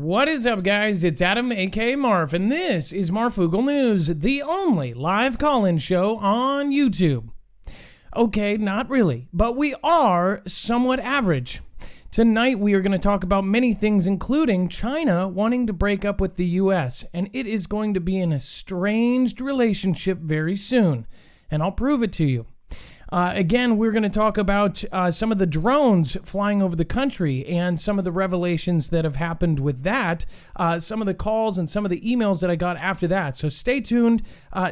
What is up, guys? It's Adam, aka Marf, and this is Marfoogle News, the only live call-in show on YouTube. Okay, not really, but we are somewhat average. Tonight, we are going to talk about many things, including China wanting to break up with the U.S., and it is going to be an estranged relationship very soon, and I'll prove it to you. Again, we're going to talk about some of the drones flying over the country and some of the revelations that have happened with that, some of the calls and some of the emails that I got after that. So stay tuned.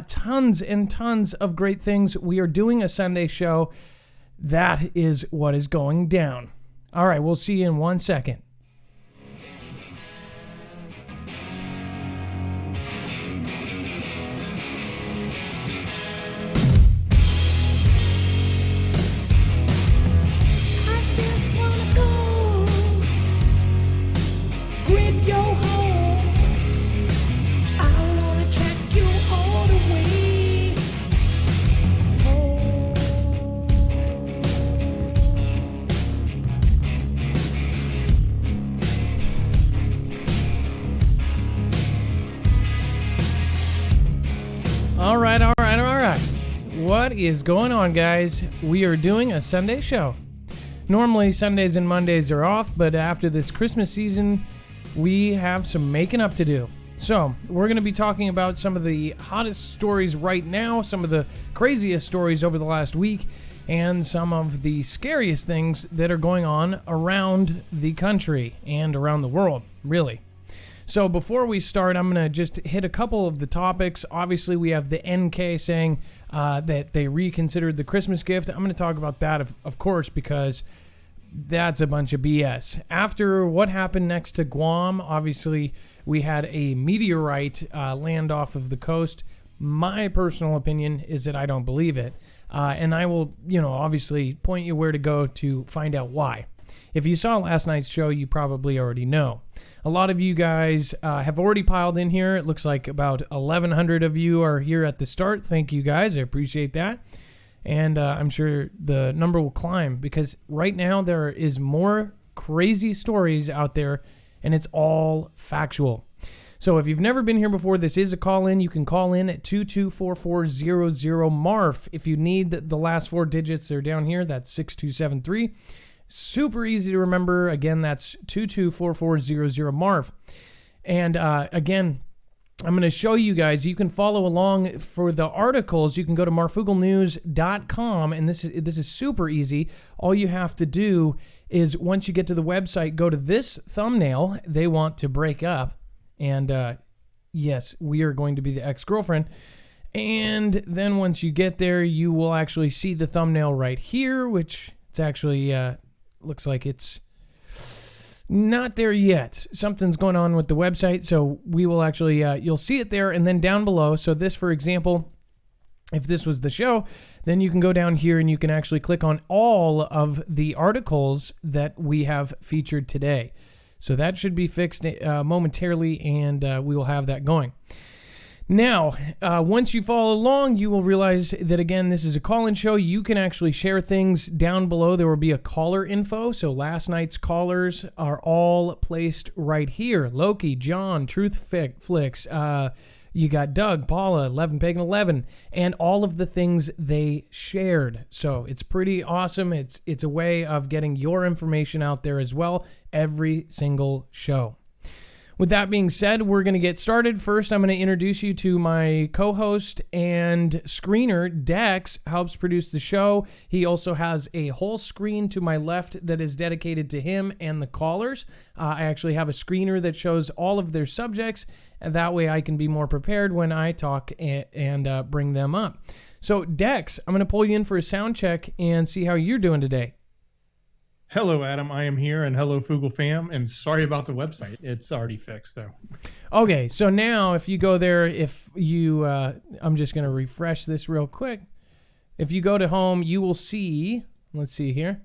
Tons and tons of great things. We are doing a Sunday show. That is what is going down. All right, we'll see you in 1 second. All right. What is going on, guys? We are doing a Sunday show. Normally, Sundays and Mondays are off, but after this Christmas season, we have some making up to do. So, we're going to be talking about some of the hottest stories right now, some of the craziest stories over the last week, and some of the scariest things that are going on around the country and around the world, really. So before we start, I'm going to just hit a couple of the topics. Obviously, we have the NK saying that they reconsidered the Christmas gift. I'm going to talk about that, of course, because that's a bunch of BS. After what happened next to Guam, obviously, we had a meteorite land off of the coast. My personal opinion is that I don't believe it. And I will, obviously point you where to go to find out why. If you saw last night's show, you probably already know. A lot of you guys have already piled in here. It looks like about 1,100 of you are here at the start. Thank you, guys. I appreciate that. And I'm sure the number will climb because right now there is more crazy stories out there, and it's all factual. So if you've never been here before, this is a call-in. You can call in at 224400-MARF. If you need the last four digits, they're down here. That's 6273. Super easy to remember. Again, that's 224400-MARF. And again, I'm going to show you guys. You can follow along for the articles. You can go to marfooglenews.com, and this is super easy. All you have to do is once you get to the website, go to this thumbnail. They want to break up, and yes, we are going to be the ex-girlfriend. And then once you get there, you will actually see the thumbnail right here, which it's actually looks like it's not there yet. Something's going on with the website, so we will actually, you'll see it there, and then down below. So this, for example, if this was the show, then you can go down here and you can actually click on all of the articles that we have featured today. So that should be fixed momentarily, and we will have that going. Now, once you follow along, you will realize that, again, this is a call-in show. You can actually share things down below. There will be a caller info. So last night's callers are all placed right here. Loki, John, Truth Flicks, you got Doug, Paula, 11 Pagan 11, and all of the things they shared. So it's pretty awesome. It's a way of getting your information out there as well every single show. With that being said, we're going to get started. First, I'm going to introduce you to my co-host and screener. Dex helps produce the show. He also has a whole screen to my left that is dedicated to him and the callers. I actually have a screener that shows all of their subjects, and that way I can be more prepared when I talk and bring them up. So, Dex, I'm going to pull you in for a sound check and see how you're doing today. Hello, Adam. I am here, and hello, Foogle fam. And sorry about the website. It's already fixed, though. Okay, so now if you go there, I'm just going to refresh this real quick. If you go to home, you will see, let's see here.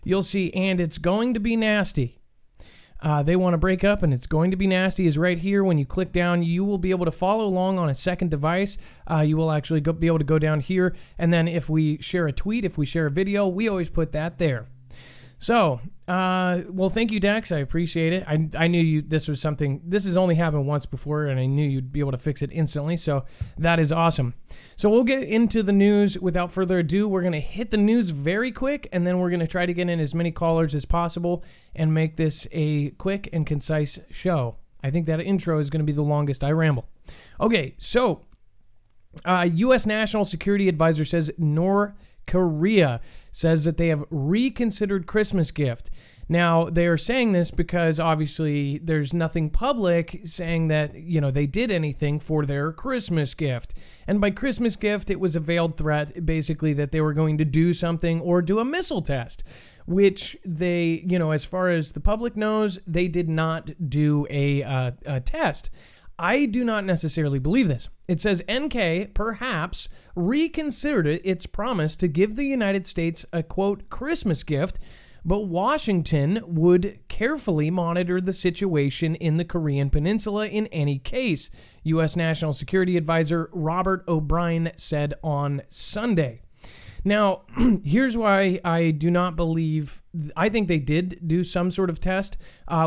You'll see, and it's going to be nasty. They want to break up, and it's going to be nasty is right here. When you click down, you will be able to follow along on a second device. You will actually be able to go down here, and then if we share a tweet, if we share a video, we always put that there. So, well, thank you, Dex. I appreciate it. I knew this was something, this has only happened once before, and I knew you'd be able to fix it instantly. So that is awesome. So we'll get into the news without further ado. We're going to hit the news very quick, and then we're going to try to get in as many callers as possible and make this a quick and concise show. I think that intro is going to be the longest I ramble. Okay, so U.S. National Security Advisor says North Korea says that they have reconsidered Christmas gift. Now, they are saying this because obviously there's nothing public saying that, they did anything for their Christmas gift. And by Christmas gift, it was a veiled threat, basically, that they were going to do something or do a missile test, which they, as far as the public knows, they did not do a test. I do not necessarily believe this. It says NK perhaps reconsidered its promise to give the United States a, quote, Christmas gift, but Washington would carefully monitor the situation in the Korean Peninsula in any case, U.S. National Security Advisor Robert O'Brien said on Sunday. Now, here's why I do not believe, I think they did do some sort of test.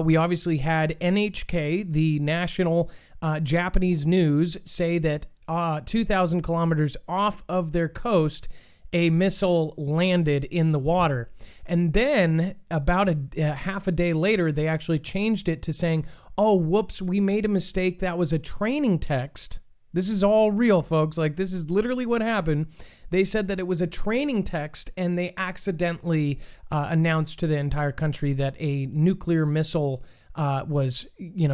We obviously had NHK, the national Japanese news, say that 2,000 kilometers off of their coast, a missile landed in the water. And then about a half a day later, they actually changed it to saying, oh, whoops, we made a mistake. That was a training text. This is all real, folks. Like, this is literally what happened. They said that it was a training text, and they accidentally announced to the entire country that a nuclear missile was,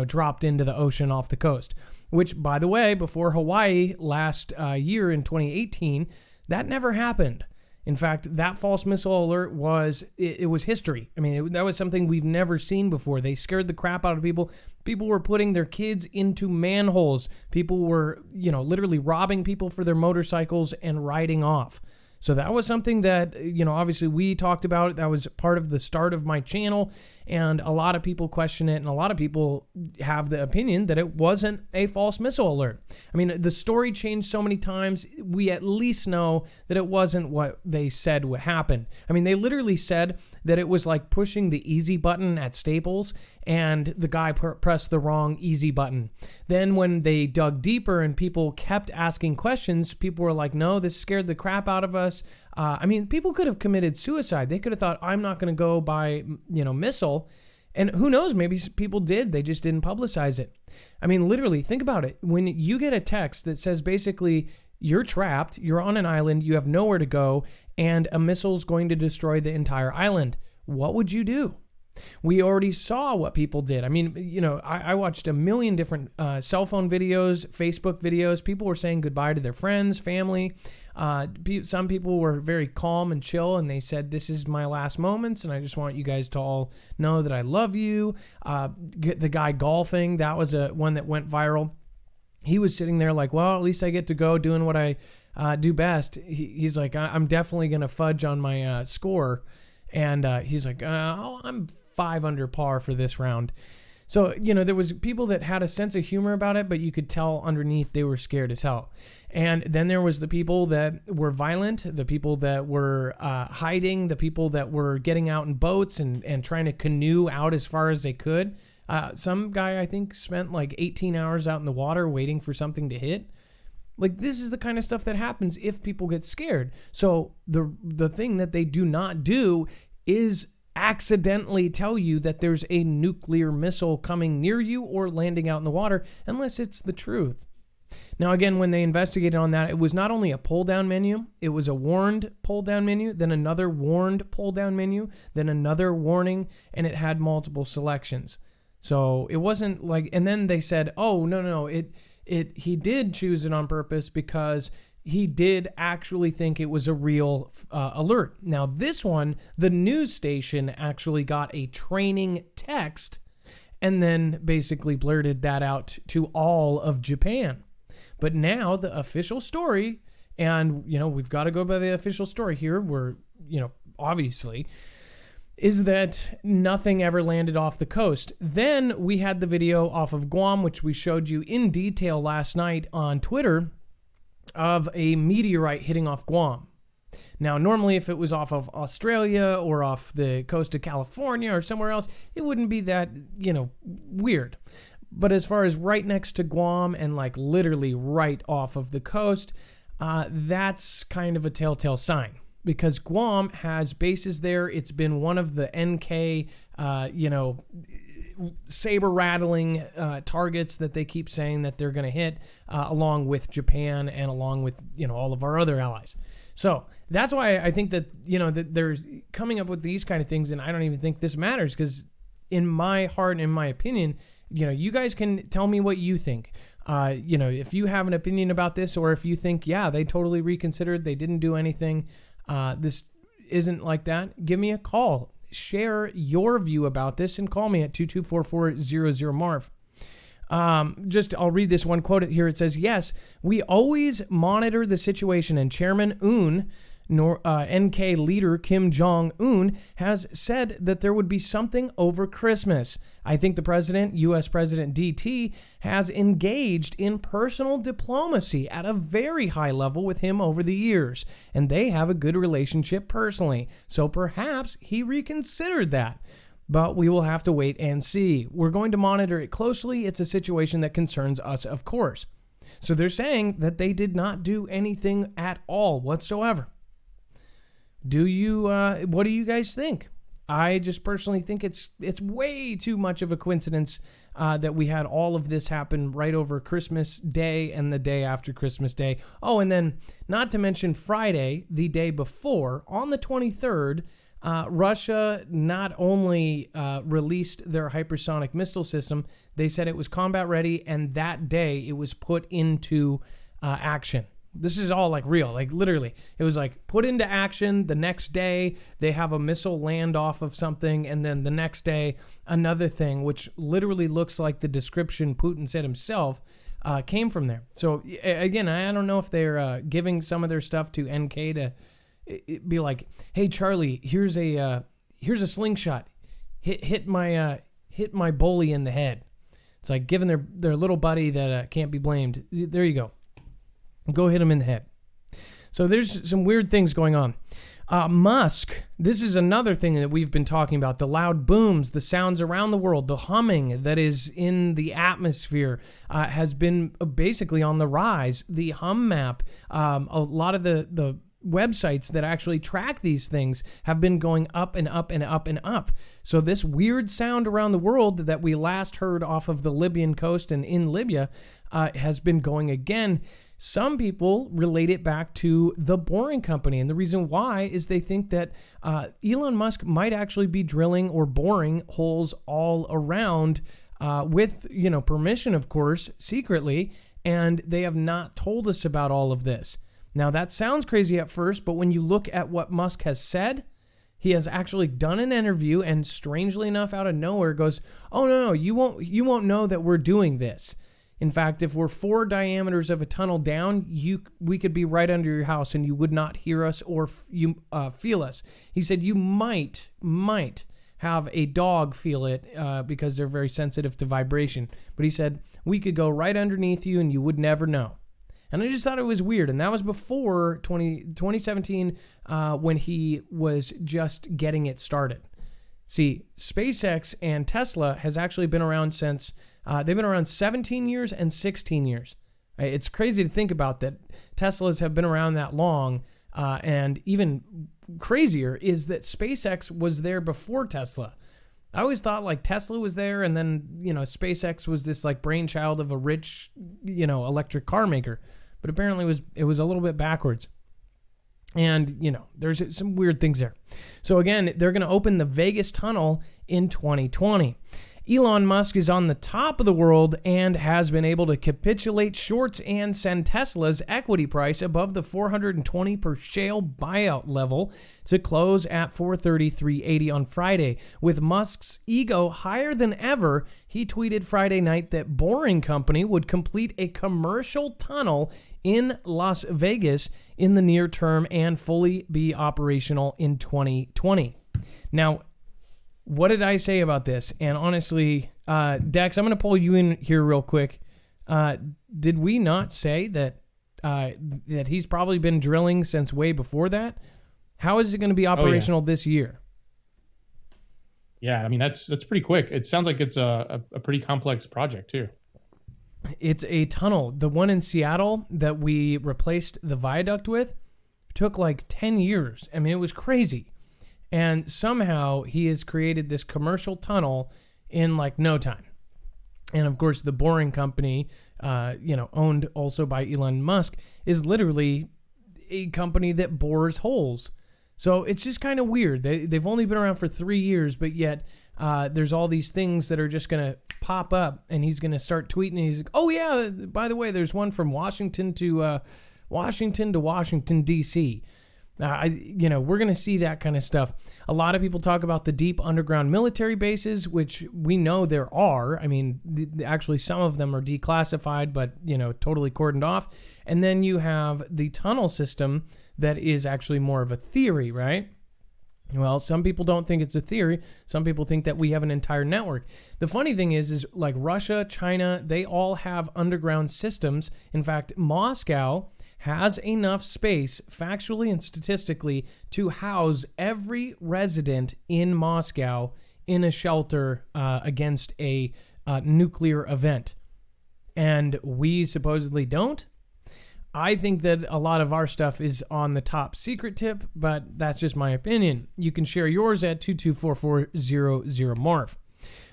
dropped into the ocean off the coast. Which, by the way, before Hawaii last year in 2018, that never happened. In fact, that false missile alert was history. I mean, that was something we've never seen before. They scared the crap out of people. People were putting their kids into manholes. People were, literally robbing people for their motorcycles and riding off. So that was something that, obviously we talked about. That was part of the start of my channel. And a lot of people question it. And a lot of people have the opinion that it wasn't a false missile alert. I mean, the story changed so many times. We at least know that it wasn't what they said would happen. I mean, they literally said that it was like pushing the easy button at Staples and the guy pressed the wrong easy button. Then when they dug deeper and people kept asking questions, people were like, no, this scared the crap out of us. I mean, people could have committed suicide. They could have thought, I'm not going to go buy, missile. And who knows, maybe people did. They just didn't publicize it. I mean, literally, think about it. When you get a text that says basically you're trapped, you're on an island, you have nowhere to go, and a missile's going to destroy the entire island, what would you do? We already saw what people did. I mean, I watched a million different cell phone videos, Facebook videos. People were saying goodbye to their friends, family. Some people were very calm and chill, and they said, this is my last moments, and I just want you guys to all know that I love you. The guy golfing, that was one that went viral. He was sitting there like, well, at least I get to go doing what I do best. He's like, I'm definitely going to fudge on my score. And he's like, I'm 5 under par for this round. So, there was people that had a sense of humor about it, but you could tell underneath they were scared as hell. And then there was the people that were violent, the people that were hiding, the people that were getting out in boats and trying to canoe out as far as they could. Some guy, I think, spent like 18 hours out in the water waiting for something to hit. Like, this is the kind of stuff that happens if people get scared. So the thing that they do not do is accidentally tell you that there's a nuclear missile coming near you or landing out in the water, unless it's the truth. Now, again, when they investigated on that, it was not only a pull-down menu, it was a warned pull-down menu, then another warned pull-down menu, then another warning, and it had multiple selections. So it wasn't like, and then they said, oh, no, he did choose it on purpose because he did actually think it was a real alert. Now, this one, the news station actually got a training text and then basically blurted that out to all of Japan. But now the official story, and, we've got to go by the official story here, obviously, is that nothing ever landed off the coast. Then we had the video off of Guam, which we showed you in detail last night on Twitter, of a meteorite hitting off Guam. Now, normally if it was off of Australia or off the coast of California or somewhere else, it wouldn't be that, weird. But as far as right next to Guam and like literally right off of the coast, that's kind of a telltale sign. Because Guam has bases there. It's been one of the NK, saber-rattling targets that they keep saying that they're going to hit, along with Japan and along with, all of our other allies. So that's why I think that, that there's coming up with these kind of things, and I don't even think this matters, because in my heart and in my opinion, you guys can tell me what you think. If you have an opinion about this, or if you think, yeah, they totally reconsidered, they didn't do anything, this isn't like that, give me a call. Share your view about this and call me at 224-400-MARF. I'll read this one quote here. It says, yes, we always monitor the situation, and Chairman Un, NK leader Kim Jong-un, has said that there would be something over Christmas. I think the president, U.S. President DT, has engaged in personal diplomacy at a very high level with him over the years, and they have a good relationship personally. So perhaps he reconsidered that. But we will have to wait and see. We're going to monitor it closely. It's a situation that concerns us, of course. So they're saying that they did not do anything at all whatsoever. What do you guys think? I just personally think it's way too much of a coincidence that we had all of this happen right over Christmas Day and the day after Christmas Day. Oh, and then not to mention Friday, the day before, on the 23rd, Russia not only released their hypersonic missile system, they said it was combat ready, and that day it was put into action. This is all like real, like literally. It was like put into action. The next day, they have a missile land off of something, and then the next day, another thing, which literally looks like the description Putin said himself came from there. So again, I don't know if they're giving some of their stuff to NK to be like, hey Charlie, here's a slingshot, hit my bully in the head. It's like giving their little buddy that can't be blamed. There you go. Go hit him in the head. So there's some weird things going on. Musk, this is another thing that we've been talking about. The loud booms, the sounds around the world, the humming that is in the atmosphere has been basically on the rise. The hum map, a lot of the websites that actually track these things have been going up and up and up and up. So this weird sound around the world that we last heard off of the Libyan coast and in Libya has been going again. Some people relate it back to the Boring Company, and the reason why is they think that Elon Musk might actually be drilling or boring holes all around with, permission, of course, secretly, and they have not told us about all of this. Now, that sounds crazy at first, but when you look at what Musk has said, he has actually done an interview, and strangely enough, out of nowhere, goes, "Oh no, you won't know that we're doing this. In fact, if we're 4 diameters of a tunnel down, we could be right under your house, and you would not hear us or feel us." He said you might have a dog feel it because they're very sensitive to vibration, but he said we could go right underneath you, and you would never know. And I just thought it was weird. And that was before 2017 when he was just getting it started. See, SpaceX and Tesla has actually been around since, they've been around 17 years and 16 years. It's crazy to think about that Teslas have been around that long. And even crazier is that SpaceX was there before Tesla. I always thought like Tesla was there, and then, SpaceX was this like brainchild of a rich, electric car maker. But apparently it was a little bit backwards. And, there's some weird things there. So again, they're going to open the Vegas tunnel in 2020. Elon Musk is on the top of the world and has been able to capitulate shorts and send Tesla's equity price above the 420 per share buyout level to close at $433.80 on Friday. With Musk's ego higher than ever, he tweeted Friday night that Boring Company would complete a commercial tunnel in Las Vegas in the near term and fully be operational in 2020. Now, what did I say about this? And honestly, Dex, I'm going to pull you in here real quick. Did we not say that that he's probably been drilling since way before that. How is it going to be operational this year? Yeah, I mean, that's pretty quick. It sounds like it's a pretty complex project, too. It's a tunnel. The one in Seattle that we replaced the viaduct with took like 10 years. I mean, it was crazy. And somehow he has created this commercial tunnel in like no time. And of course, the Boring Company, owned also by Elon Musk, is literally a company that bores holes. So it's just kind of weird. They've only been around for 3 years, but yet there's all these things that are just going to pop up, and he's going to start tweeting. And he's like, oh, yeah, by the way, there's one from Washington to Washington, D.C. We're going to see that kind of stuff. A lot of people talk about the deep underground military bases, which we know there are. I mean, actually, some of them are declassified, but, totally cordoned off. And then you have the tunnel system that is actually more of a theory, right? Well, some people don't think it's a theory. Some people think that we have an entire network. The funny thing is like Russia, China, they all have underground systems. In fact, Moscow has enough space, factually and statistically, to house every resident in Moscow in a shelter against a nuclear event. And we supposedly don't. I think that a lot of our stuff is on the top secret tip, but that's just my opinion. You can share yours at 224-400-MARF.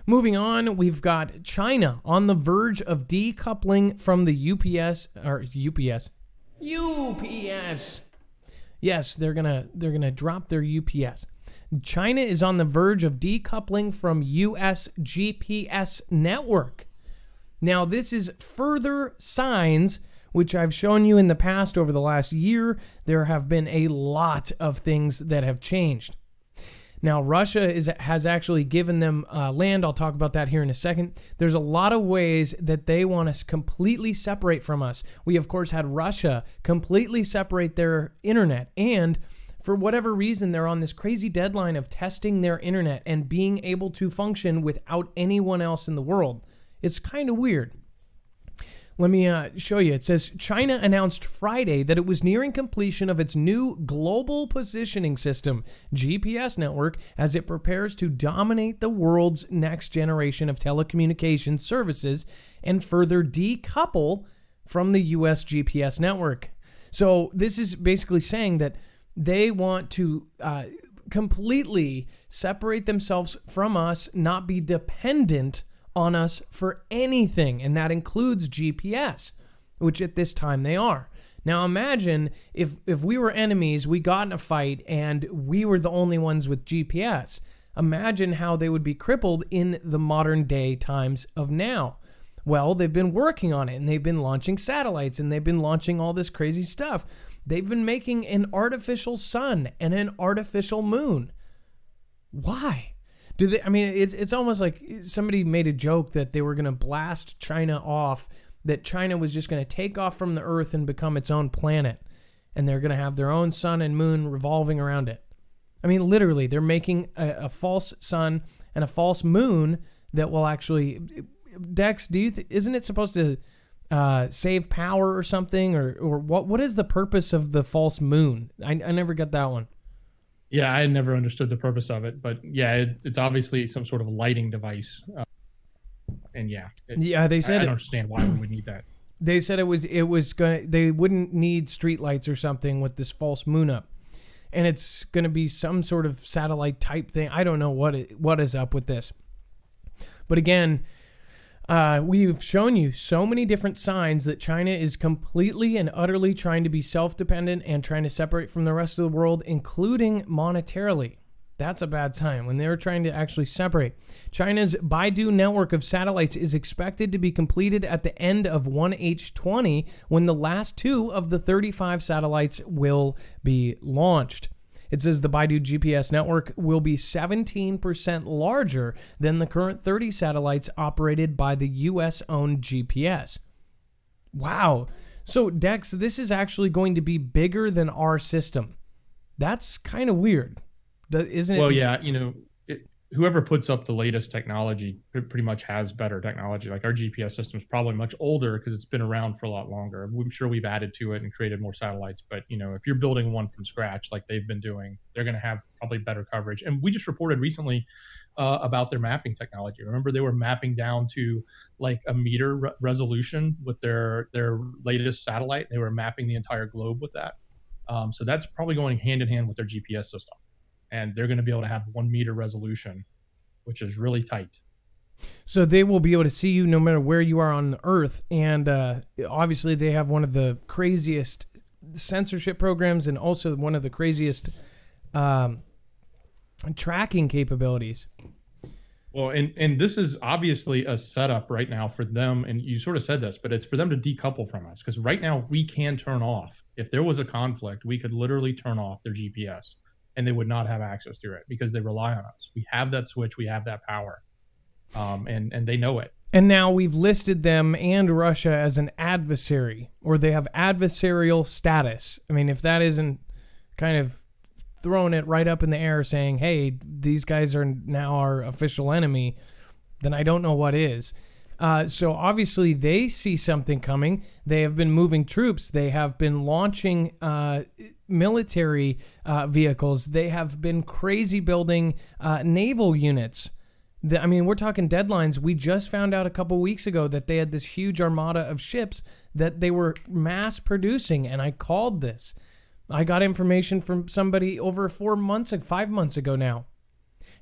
Moving on, we've got China on the verge of decoupling from the UPS. Yes, they're gonna drop their UPS. China is on the verge of decoupling from US GPS network. Now, this is further signs which I've shown you in the past over the last year. There have been a lot of things that have changed. Now, Russia has actually given them land. I'll talk about that here in a second. There's a lot of ways that they want us completely separate from us. We, of course, had Russia completely separate their internet. And for whatever reason, they're on this crazy deadline of testing their internet and being able to function without anyone else in the world. It's kind of weird. Let me show you. It says China announced Friday that it was nearing completion of its new global positioning system, GPS network, as it prepares to dominate the world's next generation of telecommunications services and further decouple from the US GPS network. So this is basically saying that they want to completely separate themselves from us, not be dependent on us for anything, and that includes GPS, which at this time they are. Now imagine if we were enemies, we got in a fight, and we were the only ones with GPS. Imagine how they would be crippled in the modern day times of now. Well, they've been working on it, and they've been launching satellites, and they've been launching all this crazy stuff. They've been making an artificial sun and an artificial moon. Why? It's almost like somebody made a joke that they were going to blast China off, that China was just going to take off from the Earth and become its own planet, and they're going to have their own sun and moon revolving around it. I mean, literally, they're making a false sun and a false moon that will actually... Dex, isn't it supposed to save power or something? Or what is the purpose of the false moon? I never got that one. Yeah, I never understood the purpose of it, but yeah, it's obviously some sort of lighting device. They said I don't understand why we would need that. They said it was gonna, they wouldn't need streetlights or something with this false moon up, and it's gonna be some sort of satellite type thing. I don't know what is up with this, but again, we've shown you so many different signs that China is completely and utterly trying to be self-dependent and trying to separate from the rest of the world, including monetarily. That's a bad sign when they're trying to actually separate. China's Baidu network of satellites is expected to be completed at the end of 1H20, when the last 2 of the 35 satellites will be launched. It says the Baidu GPS network will be 17% larger than the current 30 satellites operated by the US-owned GPS. Wow. So, Dex, this is actually going to be bigger than our system. That's kind of weird, isn't it? Well, yeah, whoever puts up the latest technology pretty much has better technology. Like our GPS system is probably much older because it's been around for a lot longer. I'm sure we've added to it and created more satellites, but if you're building one from scratch like they've been doing, they're going to have probably better coverage. And we just reported recently about their mapping technology. Remember, they were mapping down to like a meter resolution with their latest satellite. They were mapping the entire globe with that. So that's probably going hand in hand with their GPS system. And they're going to be able to have 1 meter resolution, which is really tight. So they will be able to see you no matter where you are on the Earth. And obviously they have one of the craziest censorship programs and also one of the craziest tracking capabilities. Well, and this is obviously a setup right now for them. And you sort of said this, but it's for them to decouple from us. Because right now we can turn off. If there was a conflict, we could literally turn off their GPS. And they would not have access to it because they rely on us. We have that switch. We have that power. And they know it. And now we've listed them and Russia as an adversary, or they have adversarial status. I mean, if that isn't kind of throwing it right up in the air saying, hey, these guys are now our official enemy, then I don't know what is. So obviously they see something coming. They have been moving troops. They have been launching military vehicles. They have been crazy building naval units. I mean, we're talking deadlines. We just found out a couple weeks ago that they had this huge armada of ships that they were mass producing, and I called this. I got information from somebody over 5 months ago now.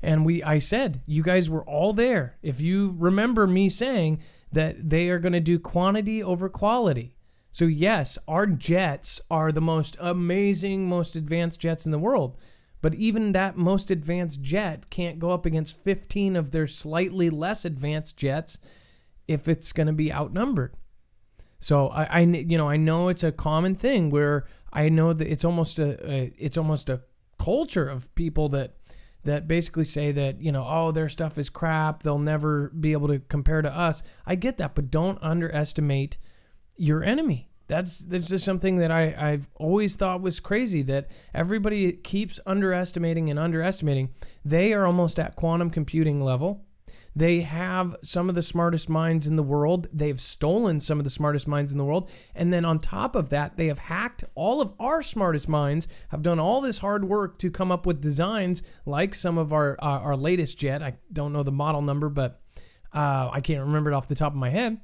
And I said, you guys were all there. If you remember me saying that they are going to do quantity over quality. So yes, our jets are the most amazing, most advanced jets in the world. But even that most advanced jet can't go up against 15 of their slightly less advanced jets if it's going to be outnumbered. So I know it's a common thing where I know that it's almost a culture of people that basically say that, oh, their stuff is crap. They'll never be able to compare to us. I get that, but don't underestimate your enemy. That's just something that I've always thought was crazy, that everybody keeps underestimating and underestimating. They are almost at quantum computing level. They have some of the smartest minds in the world. They've stolen some of the smartest minds in the world. And then on top of that, they have hacked all of our smartest minds, have done all this hard work to come up with designs like some of our latest jet. I don't know the model number, but I can't remember it off the top of my head.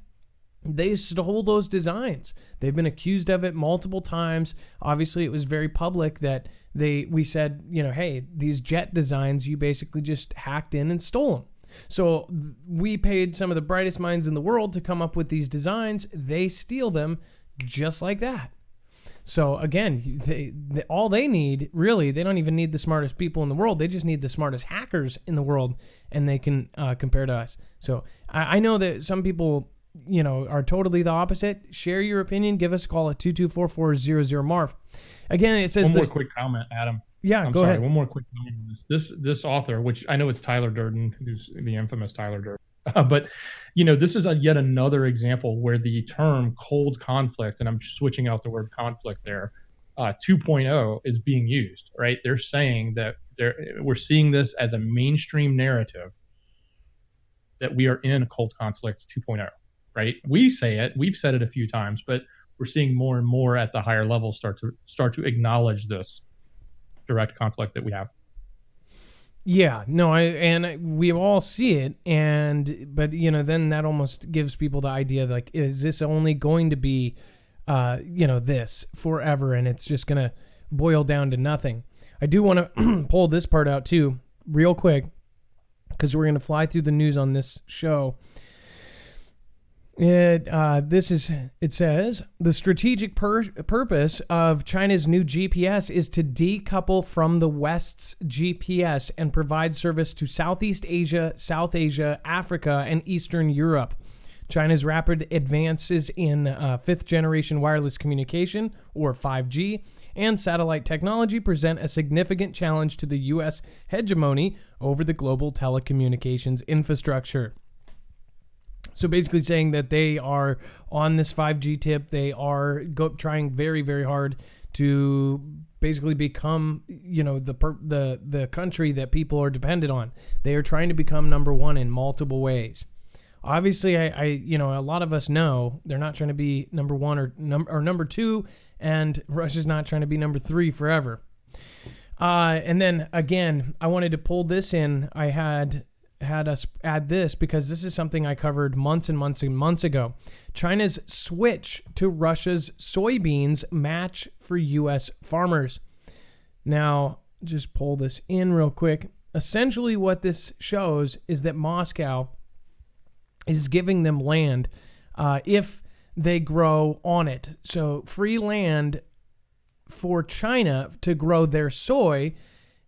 They stole those designs. They've been accused of it multiple times. Obviously, it was very public that we said, hey, these jet designs, you basically just hacked in and stole them. So we paid some of the brightest minds in the world to come up with these designs. They steal them just like that. So again, all they need, really, they don't even need the smartest people in the world. They just need the smartest hackers in the world, and they can compare to us. So I know that some people, are totally the opposite. Share your opinion. Give us a call at 224-400-MARF. Again, it says one more quick comment, Adam. Yeah, go ahead. One more quick comment on this author, which I know it's Tyler Durden, who's the infamous Tyler Durden. But, this is yet another example where the term cold conflict, and I'm switching out the word conflict there, 2.0 is being used, right? They're saying that we're seeing this as a mainstream narrative that we are in a cold conflict 2.0, right? We say it, we've said it a few times, but we're seeing more and more at the higher levels start to acknowledge this direct conflict that we have. Yeah, no, we all see it, but then that almost gives people the idea, like, is this only going to be, this forever, and it's just going to boil down to nothing? I do want to pull this part out too, real quick, because we're going to fly through the news on this show. It says the strategic purpose of China's new GPS is to decouple from the West's GPS and provide service to Southeast Asia, South Asia, Africa, and Eastern Europe. China's rapid advances in fifth generation wireless communication, or 5G, and satellite technology present a significant challenge to the U.S. hegemony over the global telecommunications infrastructure. So basically saying that they are on this 5G tip. They are trying very, very hard to basically become, the country that people are dependent on. They are trying to become number one in multiple ways. Obviously, a lot of us know they're not trying to be number one or number two, and Russia's not trying to be number three forever. And then again, I wanted to pull this in. I had us add this because this is something I covered months and months and months ago. China's switch to Russia's soybeans match for U.S. farmers. Now, just pull this in real quick. Essentially, what this shows is that Moscow is giving them land if they grow on it. So free land for China to grow their soy,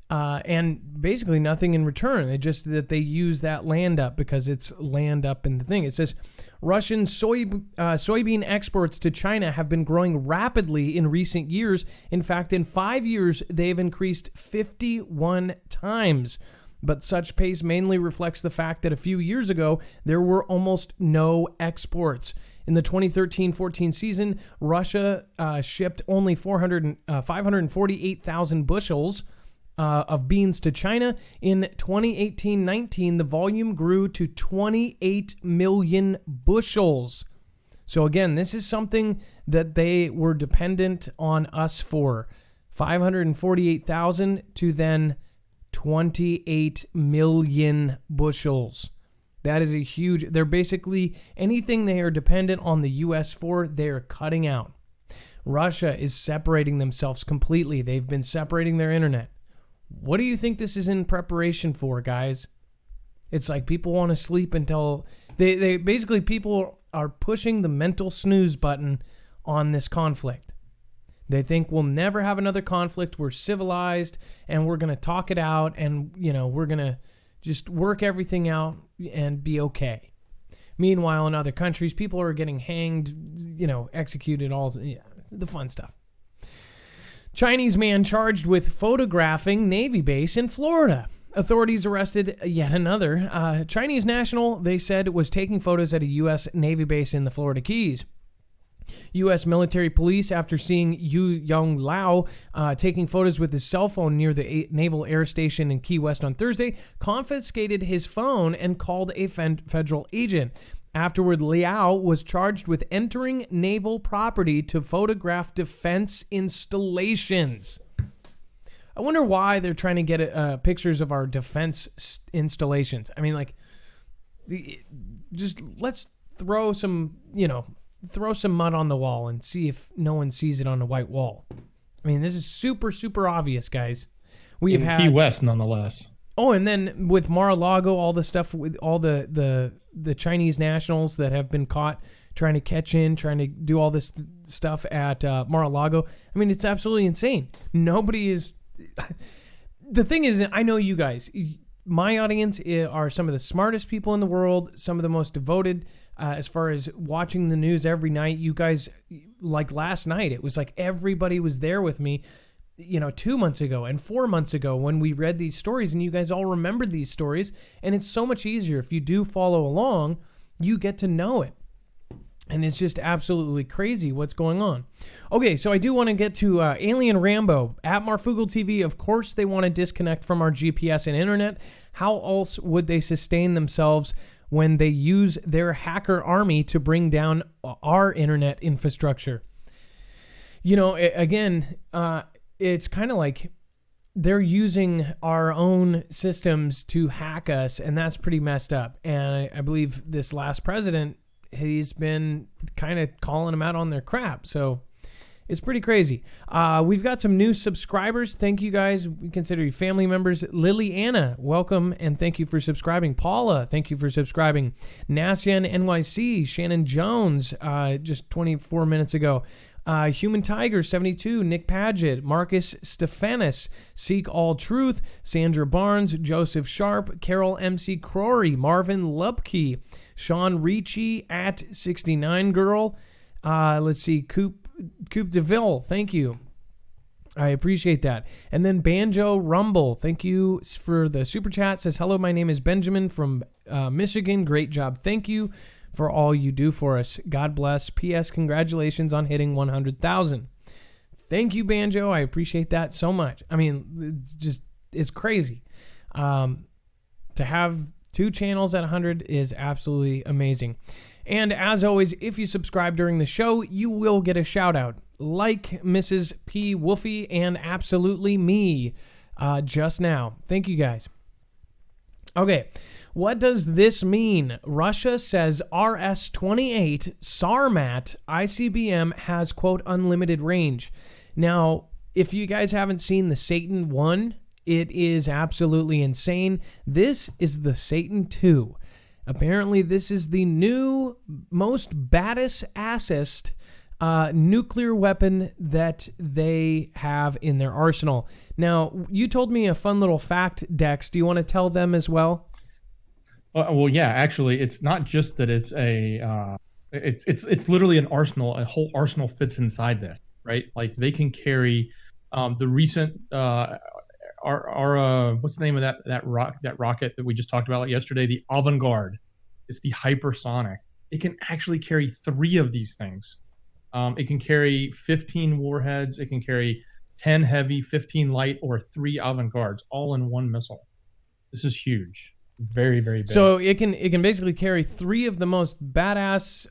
and basically nothing in return. They just that they use that land up because it's land up in the thing. It says Russian soybean exports to China have been growing rapidly in recent years. In fact, in 5 years, they've increased 51 times. But such pace mainly reflects the fact that a few years ago, there were almost no exports. In the 2013-14 season, Russia shipped only 548,000 bushels of beans to China. In 2018-19, the volume grew to 28 million bushels. So again, this is something that they were dependent on us for. 548,000 to then 28 million bushels. That is a huge, they're basically, anything they are dependent on the U.S. for, they're cutting out. Russia is separating themselves completely. They've been separating their internet. What do you think this is in preparation for, guys? It's like people want to sleep until, they basically, people are pushing the mental snooze button on this conflict. They think we'll never have another conflict. We're civilized and we're going to talk it out and, we're going to just work everything out and be okay. Meanwhile, in other countries, people are getting hanged, executed, the fun stuff. Chinese man charged with photographing Navy base in Florida. Authorities arrested yet another Chinese national, they said, was taking photos at a U.S. Navy base in the Florida Keys. U.S. military police, after seeing Yu Yong Lao taking photos with his cell phone near the Naval Air Station in Key West on Thursday, confiscated his phone and called a federal agent. Afterward, Liao was charged with entering naval property to photograph defense installations. I wonder why they're trying to get pictures of our defense installations. I mean, just let's throw some mud on the wall and see if no one sees it on the white wall. I mean, this is super, super obvious, guys. We've had Key West, nonetheless. Oh, and then with Mar-a-Lago, all the stuff with all the Chinese nationals that have been caught trying to trying to do all this stuff at Mar-a-Lago. I mean, it's absolutely insane. Nobody is. The thing is, I know you guys. My audience are some of the smartest people in the world, some of the most devoted. As far as watching the news every night, you guys, like last night, it was like everybody was there with me, 2 months ago and 4 months ago when we read these stories, and you guys all remembered these stories. And it's so much easier if you do follow along, you get to know it. And it's just absolutely crazy what's going on. Okay, so I do want to get to Alien Rambo at Marfoogle TV. Of course, they want to disconnect from our GPS and internet. How else would they sustain themselves when they use their hacker army to bring down our internet infrastructure? Again, it's kind of like they're using our own systems to hack us, and that's pretty messed up. And I believe this last president, he's been kind of calling them out on their crap. So it's pretty crazy. We've got some new subscribers. Thank you guys. We consider you family members. Lily Anna, welcome, and thank you for subscribing. Paula, thank you for subscribing. Nasian NYC, Shannon Jones, just 24 minutes ago. Human Tiger 72, Nick Paget, Marcus Stephanus, Seek All Truth, Sandra Barnes, Joseph Sharp, Carol MC Crory, Marvin Lubke, Sean Ricci at 69 Girl. Let's see, Coop DeVille, thank you. I appreciate that. And then Banjo Rumble, thank you for the super chat. Says, hello, my name is Benjamin from Michigan. Great job. Thank you for all you do for us. God bless. P.S. Congratulations on hitting 100,000. Thank you, Banjo. I appreciate that so much. I mean, it's crazy. To have 2 channels at 100 is absolutely amazing. And as always, if you subscribe during the show, you will get a shout out, like Mrs. P. Wolfie and absolutely me just now. Thank you guys. Okay, what does this mean? Russia says RS-28 Sarmat ICBM has, quote, unlimited range. Now, if you guys haven't seen the Satan 1, it is absolutely insane. This is the Satan 2. Apparently, this is the new, most badass-assest nuclear weapon that they have in their arsenal. Now, you told me a fun little fact, Dex. Do you want to tell them as well? Well, yeah. Actually, it's not just that it's it's literally an arsenal. A whole arsenal fits inside this, right? Like they can carry the recent what's the name of that rocket that we just talked about yesterday? The Avant-Garde. It's the hypersonic. It can actually carry 3 of these things. It can carry 15 warheads. It can carry 10 heavy, 15 light, or 3 Avant-Gardes, all in one missile. This is huge. Very, very big. So it can basically carry 3 of the most badass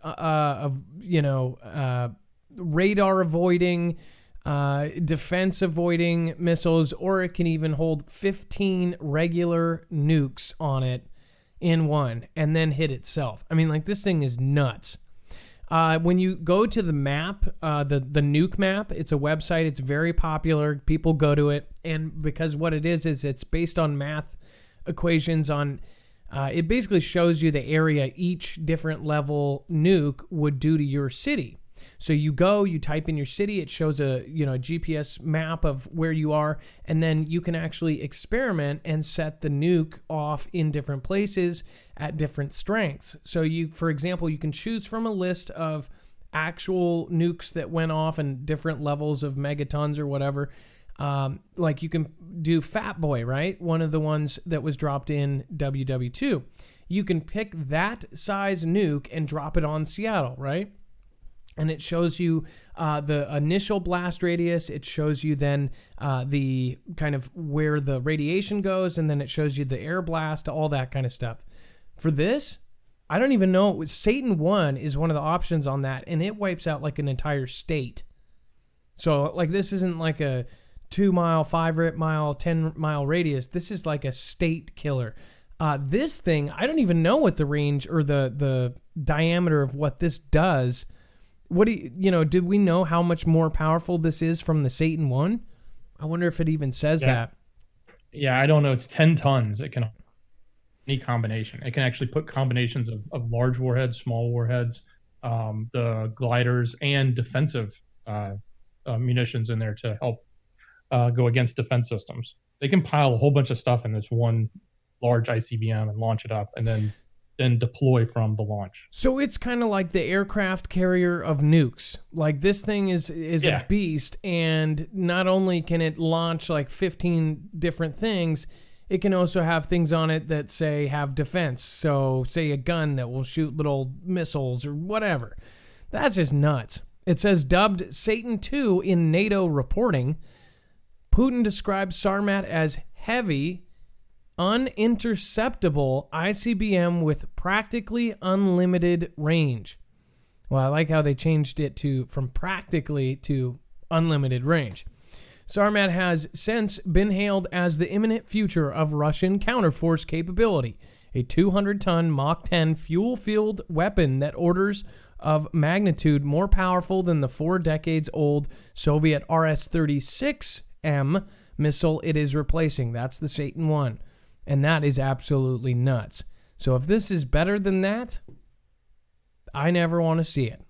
radar avoiding, defense avoiding missiles, or it can even hold 15 regular nukes on it in one and then hit itself. I mean, like, this thing is nuts. When you go to the map, the nuke map, it's a website. It's very popular. People go to it, and because what it is it's based on math equations on. It basically shows you the area each different level nuke would do to your city. So you go, you type in your city, it shows a GPS map of where you are, and then you can actually experiment and set the nuke off in different places at different strengths. So for example, you can choose from a list of actual nukes that went off and different levels of megatons or whatever. Like you can do Fat Boy, right? One of the ones that was dropped in WW2. You can pick that size nuke and drop it on Seattle, right? And it shows you the initial blast radius. It shows you then the kind of where the radiation goes, and then it shows you the air blast, all that kind of stuff. For this, I don't even know. Satan 1 is one of the options on that, and it wipes out like an entire state. So like this isn't like a 2 mile, 5 mile, 10 mile radius. This is like a state killer. This thing, I don't even know what the range or the diameter of what this does. What do did we know how much more powerful this is from the Satan 1? I wonder if it even says that. Yeah, I don't know. It's 10 tons. It can any combination. It can actually put combinations of large warheads, small warheads, the gliders, and defensive munitions in there to help go against defense systems. They can pile a whole bunch of stuff in this one large ICBM and launch it up, and then deploy from the launch. So it's kind of like the aircraft carrier of nukes. Like this thing is a beast, and not only can it launch like 15 different things, it can also have things on it that have defense. So say a gun that will shoot little missiles or whatever. That's just nuts. It says dubbed Satan 2 in NATO reporting. Putin describes Sarmat as heavy, uninterceptable ICBM with practically unlimited range. Well, I like how they changed it from practically to unlimited range. Sarmat has since been hailed as the imminent future of Russian counterforce capability, a 200-ton Mach 10 fuel-filled weapon that orders of magnitude more powerful than the 4 decades old Soviet RS-36M missile it is replacing. That's the Satan 1. And that is absolutely nuts. So if this is better than that, I never want to see it.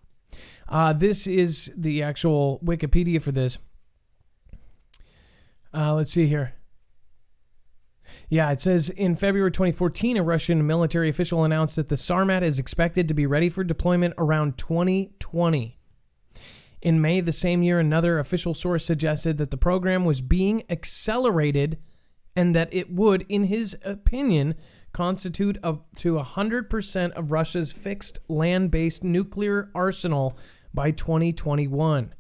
This is the actual Wikipedia for this. Let's see here. Yeah, it says in February 2014, a Russian military official announced that the Sarmat is expected to be ready for deployment around 2020. In May the same year, another official source suggested that the program was being accelerated and that it would, in his opinion, constitute up to 100% of Russia's fixed land-based nuclear arsenal by 2021.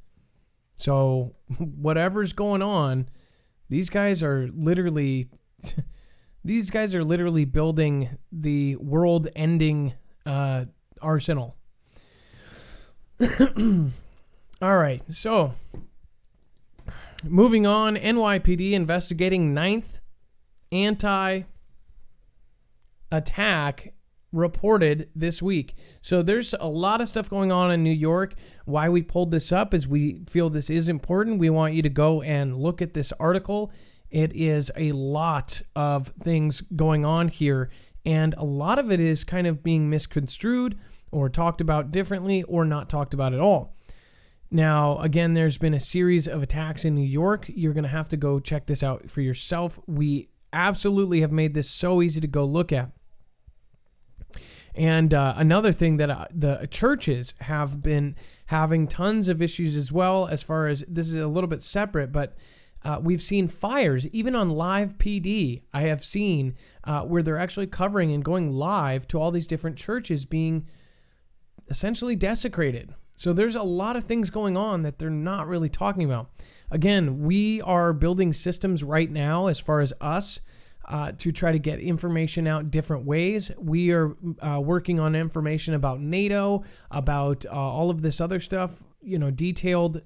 So whatever's going on, these guys are literally building the world-ending arsenal. All right, so moving on, NYPD investigating 9th anti-attack reported this week. So there's a lot of stuff going on in New York. Why we pulled this up is we feel this is important. We want you to go and look at this article. It is a lot of things going on here, and a lot of it is kind of being misconstrued or talked about differently or not talked about at all. Now, again, there's been a series of attacks in New York. You're going to have to go check this out for yourself. We absolutely have made this so easy to go look at. And another thing that the churches have been having tons of issues as well, as far as this is a little bit separate, but we've seen fires, even on live PD. I have seen where they're actually covering and going live to all these different churches being essentially desecrated. So there's a lot of things going on that they're not really talking about. Again, we are building systems right now as far as us to try to get information out different ways. We are working on information about NATO, about all of this other stuff, detailed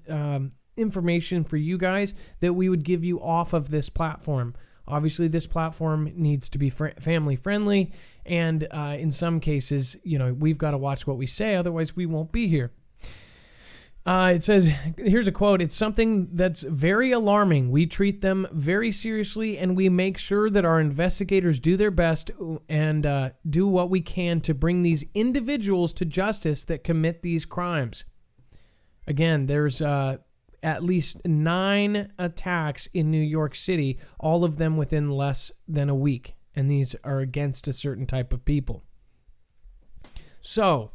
information for you guys that we would give you off of this platform. Obviously, this platform needs to be family friendly, and in some cases, we've got to watch what we say, otherwise we won't be here. It says, here's a quote, "It's something that's very alarming. We treat them very seriously, and we make sure that our investigators do their best and do what we can to bring these individuals to justice that commit these crimes." Again, there's at least 9 attacks in New York City, all of them within less than a week, and these are against a certain type of people. So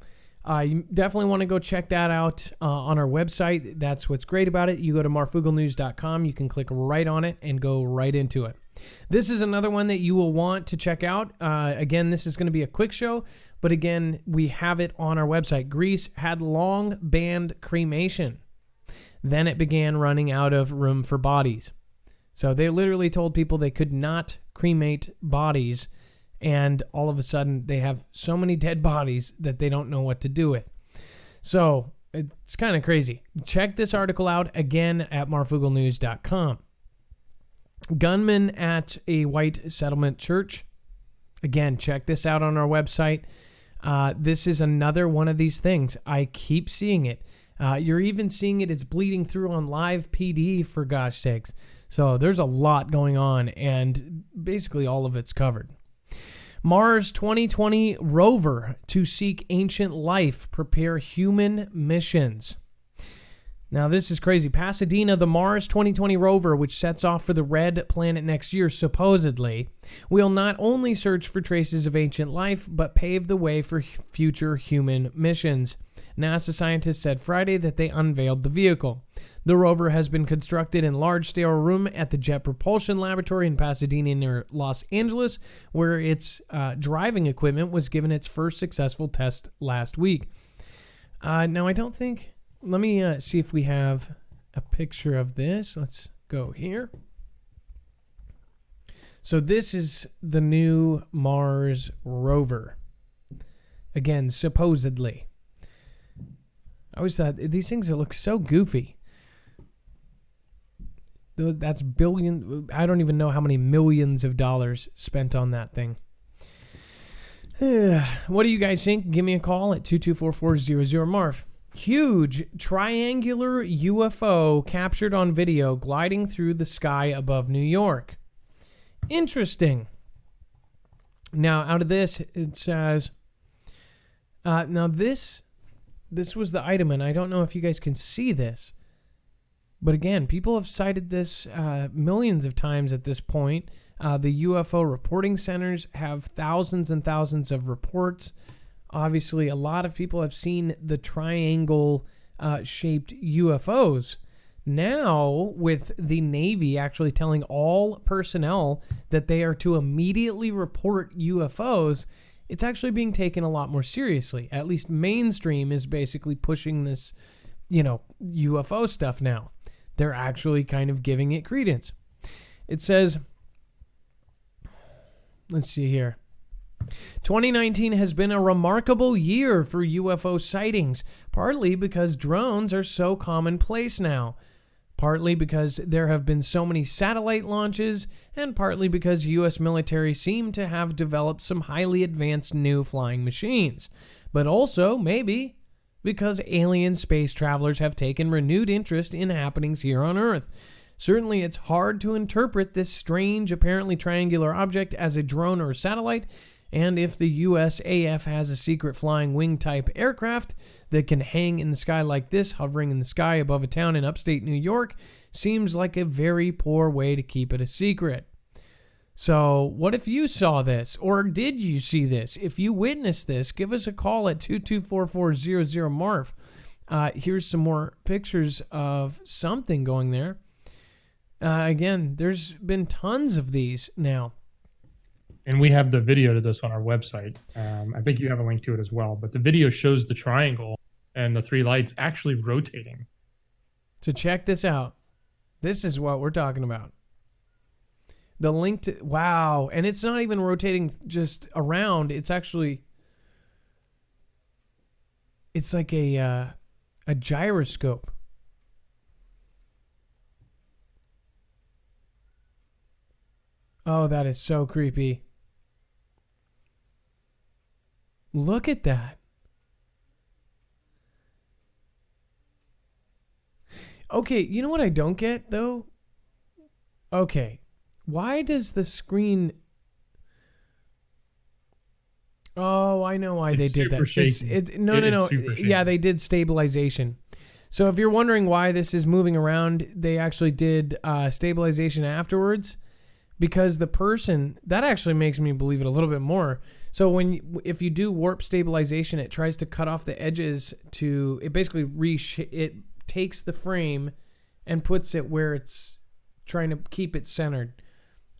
you definitely want to go check that out on our website. That's what's great about it. You go to marfooglenews.com. You can click right on it and go right into it. This is another one that you will want to check out. Again, this is going to be a quick show, but again, we have it on our website. Greece had long banned cremation. Then it began running out of room for bodies. So they literally told people they could not cremate bodies, and all of a sudden they have so many dead bodies that they don't know what to do with. So it's kind of crazy. Check this article out again at marfooglenews.com. Gunman at a white settlement church. Again, check this out on our website. This is another one of these things. I keep seeing it. You're even seeing it. It's bleeding through on live PD, for gosh sakes. So there's a lot going on, and basically all of it's covered. Mars 2020 rover to seek ancient life, prepare human missions. Now, this is crazy. Pasadena, the Mars 2020 rover, which sets off for the red planet next year, supposedly, will not only search for traces of ancient life, but pave the way for future human missions. NASA scientists said Friday that they unveiled the vehicle. The rover has been constructed in large sterile room at the Jet Propulsion Laboratory in Pasadena near Los Angeles, where its driving equipment was given its first successful test last week. Now, I don't think... Let me see if we have a picture of this. Let's go here. So this is the new Mars rover. Again, supposedly. I always thought these things that look so goofy. That's billion. I don't even know how many millions of dollars spent on that thing. What do you guys think? Give me a call at 224-400-MARF. Huge triangular UFO captured on video gliding through the sky above New York. Interesting. Now, out of this, it says, now this was the item, and I don't know if you guys can see this, but again, people have cited this millions of times at this point. The UFO reporting centers have thousands and thousands of reports. Obviously, a lot of people have seen the triangle shaped UFOs. Now, with the Navy actually telling all personnel that they are to immediately report UFOs, it's actually being taken a lot more seriously. At least mainstream is basically pushing this, UFO stuff now. they're actually kind of giving it credence. It says, let's see here. 2019 has been a remarkable year for UFO sightings, partly because drones are so commonplace now, partly because there have been so many satellite launches, and partly because U.S. military seem to have developed some highly advanced new flying machines. But also, maybe, because alien space travelers have taken renewed interest in happenings here on Earth. Certainly, it's hard to interpret this strange, apparently triangular object as a drone or satellite, and if the USAF has a secret flying wing-type aircraft that can hang in the sky like this, hovering in the sky above a town in upstate New York, seems like a very poor way to keep it a secret. So, what if you saw this, or did you see this? If you witnessed this, give us a call at 224-400-MARF. Here's some more pictures of something going there. Again, there's been tons of these now. And we have the video to this on our website. I think you have a link to it as well. But the video shows the triangle and the three lights actually rotating. So check this out. This is what we're talking about. The link to... Wow. And it's not even rotating just around. It's actually... It's like a gyroscope. Oh, that is so creepy. Look at that. Okay, you know what I don't get, though? Okay, why does the screen... Oh, I know why they did that. No. Yeah, they did stabilization. So if you're wondering why this is moving around, they actually did stabilization afterwards. Because the person, that actually makes me believe it a little bit more. So if you do warp stabilization, it tries to cut off the edges to, it basically it takes the frame and puts it where it's trying to keep it centered.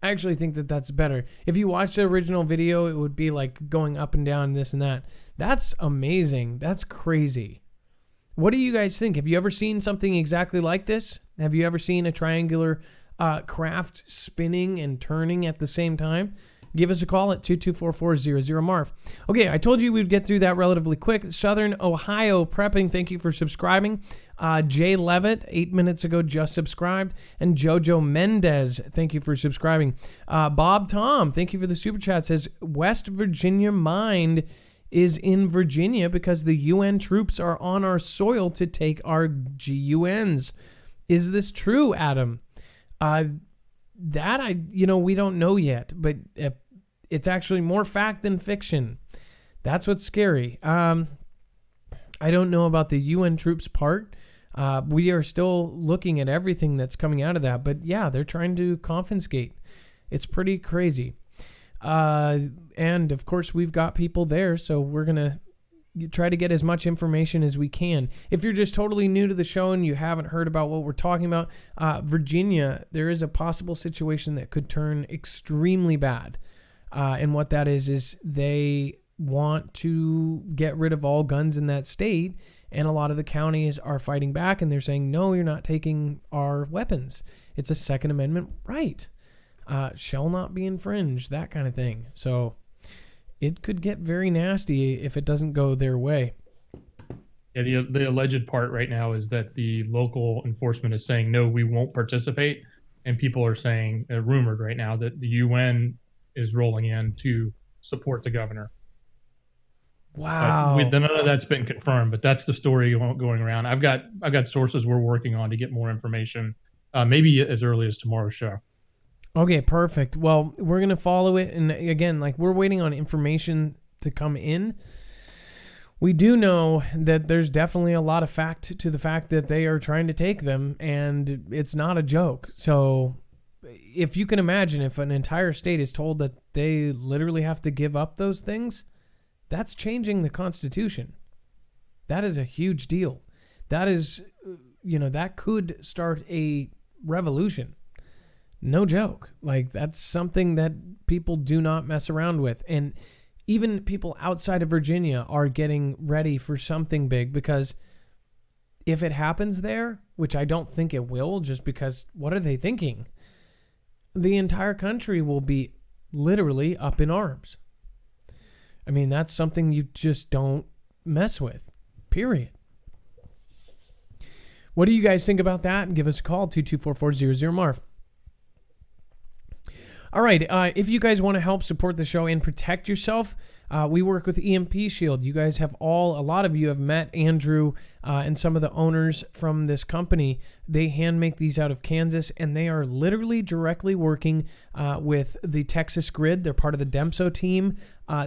I actually think that that's better. If you watch the original video, it would be like going up and down, this and that. That's amazing. That's crazy. What do you guys think? Have you ever seen something exactly like this? Have you ever seen a triangular craft spinning and turning at the same time? Give us a call at 224-400-MARF. Okay, I told you we'd get through that relatively quick. Southern Ohio Prepping, thank you for subscribing. Jay Levitt, 8 minutes ago, just subscribed. And Jojo Mendez, thank you for subscribing. Bob Tom, thank you for the super chat, says West Virginia Mind is in Virginia because the UN troops are on our soil to take our GUNs. Is this true, Adam? We don't know yet, but it's actually more fact than fiction. That's what's scary. I don't know about the UN troops part. We are still looking at everything that's coming out of that, but yeah, they're trying to confiscate. It's pretty crazy. And of course we've got people there, so we're going to try to get as much information as we can. If you're just totally new to the show and you haven't heard about what we're talking about, Virginia, there is a possible situation that could turn extremely bad. And what that is they want to get rid of all guns in that state. And a lot of the counties are fighting back and they're saying, no, you're not taking our weapons. It's a Second Amendment right. Shall not be infringed, that kind of thing. So it could get very nasty if it doesn't go their way. Yeah, the alleged part right now is that the local enforcement is saying, no, we won't participate. And people are saying, rumored right now, that the UN is rolling in to support the governor. Wow. None of that's been confirmed, but that's the story going around. I've got sources we're working on to get more information, maybe as early as tomorrow's show. Okay, perfect. Well, we're going to follow it. And again, we're waiting on information to come in. We do know that there's definitely a lot of fact to the fact that they are trying to take them, and it's not a joke. So if you can imagine, if an entire state is told that they literally have to give up those things, that's changing the Constitution. That is a huge deal. That is, that could start a revolution. No joke. That's something that people do not mess around with. And even people outside of Virginia are getting ready for something big, because if it happens there, which I don't think it will, just because what are they thinking? The entire country will be literally up in arms. I mean, that's something you just don't mess with, period. What do you guys think about that? And give us a call, 224-400-MARF. All right, if you guys want to help support the show and protect yourself, we work with EMP Shield. You guys have a lot of you have met Andrew and some of the owners from this company. They hand make these out of Kansas, and they are literally directly working with the Texas grid. They're part of the DEMSO team.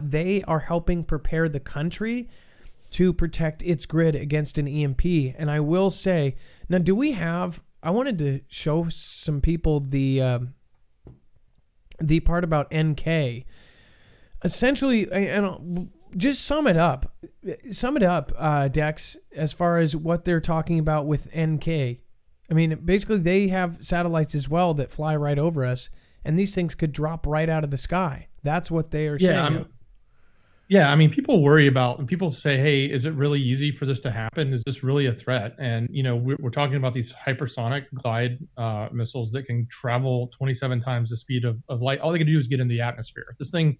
They are helping prepare the country to protect its grid against an EMP. And I will say, now, I wanted to show some people the part about NK. Essentially, and just sum it up, Dex, as far as what they're talking about with NK. I mean, basically, they have satellites as well that fly right over us, and these things could drop right out of the sky. That's what they are saying. I mean, people worry about, and people say, hey, is it really easy for this to happen? Is this really a threat? And, we're talking about these hypersonic glide missiles that can travel 27 times the speed of light. All they can do is get in the atmosphere. This thing,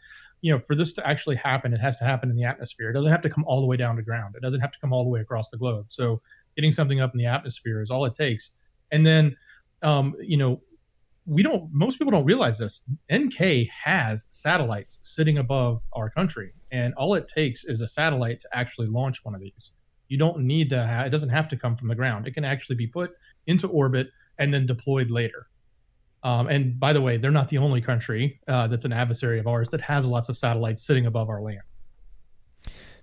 for this to actually happen, it has to happen in the atmosphere. It doesn't have to come all the way down to ground. It doesn't have to come all the way across the globe. So getting something up in the atmosphere is all it takes. And then, most people don't realize this. NK has satellites sitting above our country, and all it takes is a satellite to actually launch one of these. You don't need to it doesn't have to come from the ground. It can actually be put into orbit and then deployed later. And by the way, they're not the only country that's an adversary of ours that has lots of satellites sitting above our land.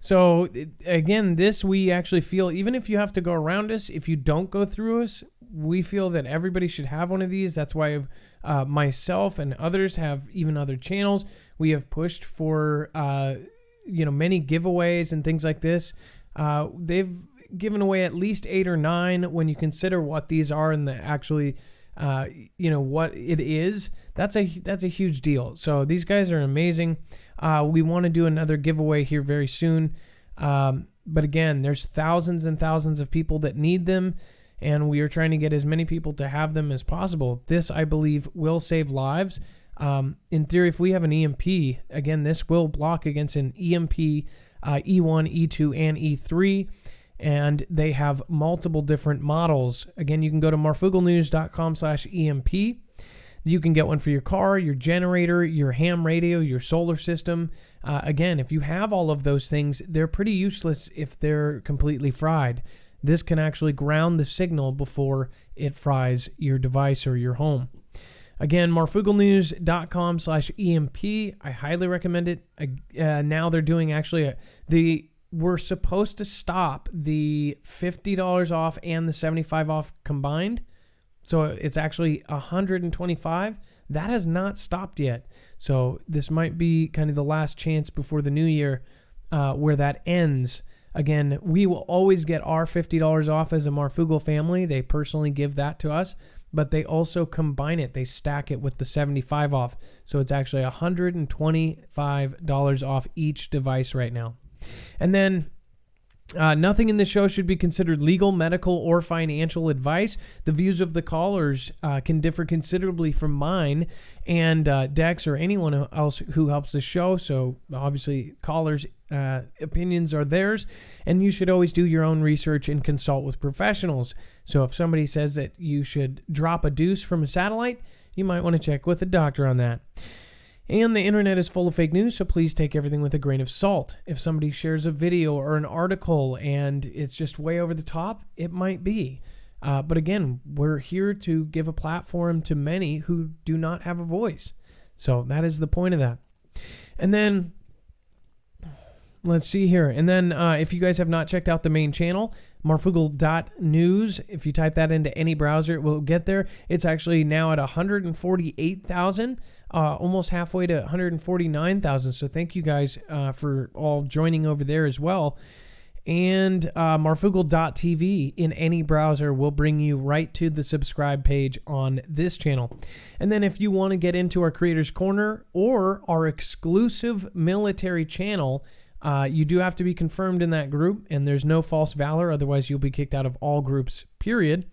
So again, we actually feel, even if you have to go around us, if you don't go through us, we feel that everybody should have one of these. That's why myself and others have, even other channels, we have pushed for many giveaways and things like this. They've given away at least 8 or 9 when you consider what these are and actually what it is. That's a huge deal. So these guys are amazing. We want to do another giveaway here very soon. But again, there's thousands and thousands of people that need them, and we are trying to get as many people to have them as possible. This, I believe, will save lives. In theory, if we have an EMP, again, this will block against an EMP, E1, E2, and E3. And they have multiple different models. Again, you can go to marfooglenews.com/EMP. You can get one for your car, your generator, your ham radio, your solar system. Again, if you have all of those things, they're pretty useless if they're completely fried. This can actually ground the signal before it fries your device or your home. Again, marfooglenews.com/EMP. I highly recommend it. Now they're doing we're supposed to stop the $50 off and the $75 off combined. So it's actually $125. That has not stopped yet. So this might be kind of the last chance before the new year where that ends. Again, we will always get our $50 off as a Marfoogle family. They personally give that to us, but they also combine it. They stack it with the $75 off. So it's actually $125 off each device right now. And then nothing in this show should be considered legal, medical, or financial advice. The views of the callers can differ considerably from mine and Dex or anyone else who helps the show. So obviously callers' opinions are theirs, and you should always do your own research and consult with professionals. So if somebody says that you should drop a deuce from a satellite, you might want to check with a doctor on that. And the internet is full of fake news, so please take everything with a grain of salt. If somebody shares a video or an article and it's just way over the top, it might be. But again, we're here to give a platform to many who do not have a voice. So that is the point of that. And then, let's see here. And then if you guys have not checked out the main channel, marfoogle.news, if you type that into any browser, it will get there. It's actually now at 148,000. Almost halfway to 149,000. So thank you guys for all joining over there as well. And marfoogle.tv in any browser will bring you right to the subscribe page on this channel. And then if you want to get into our Creators Corner or our exclusive military channel, You do have to be confirmed in that group, and there's no false valor. Otherwise, you'll be kicked out of all groups, period.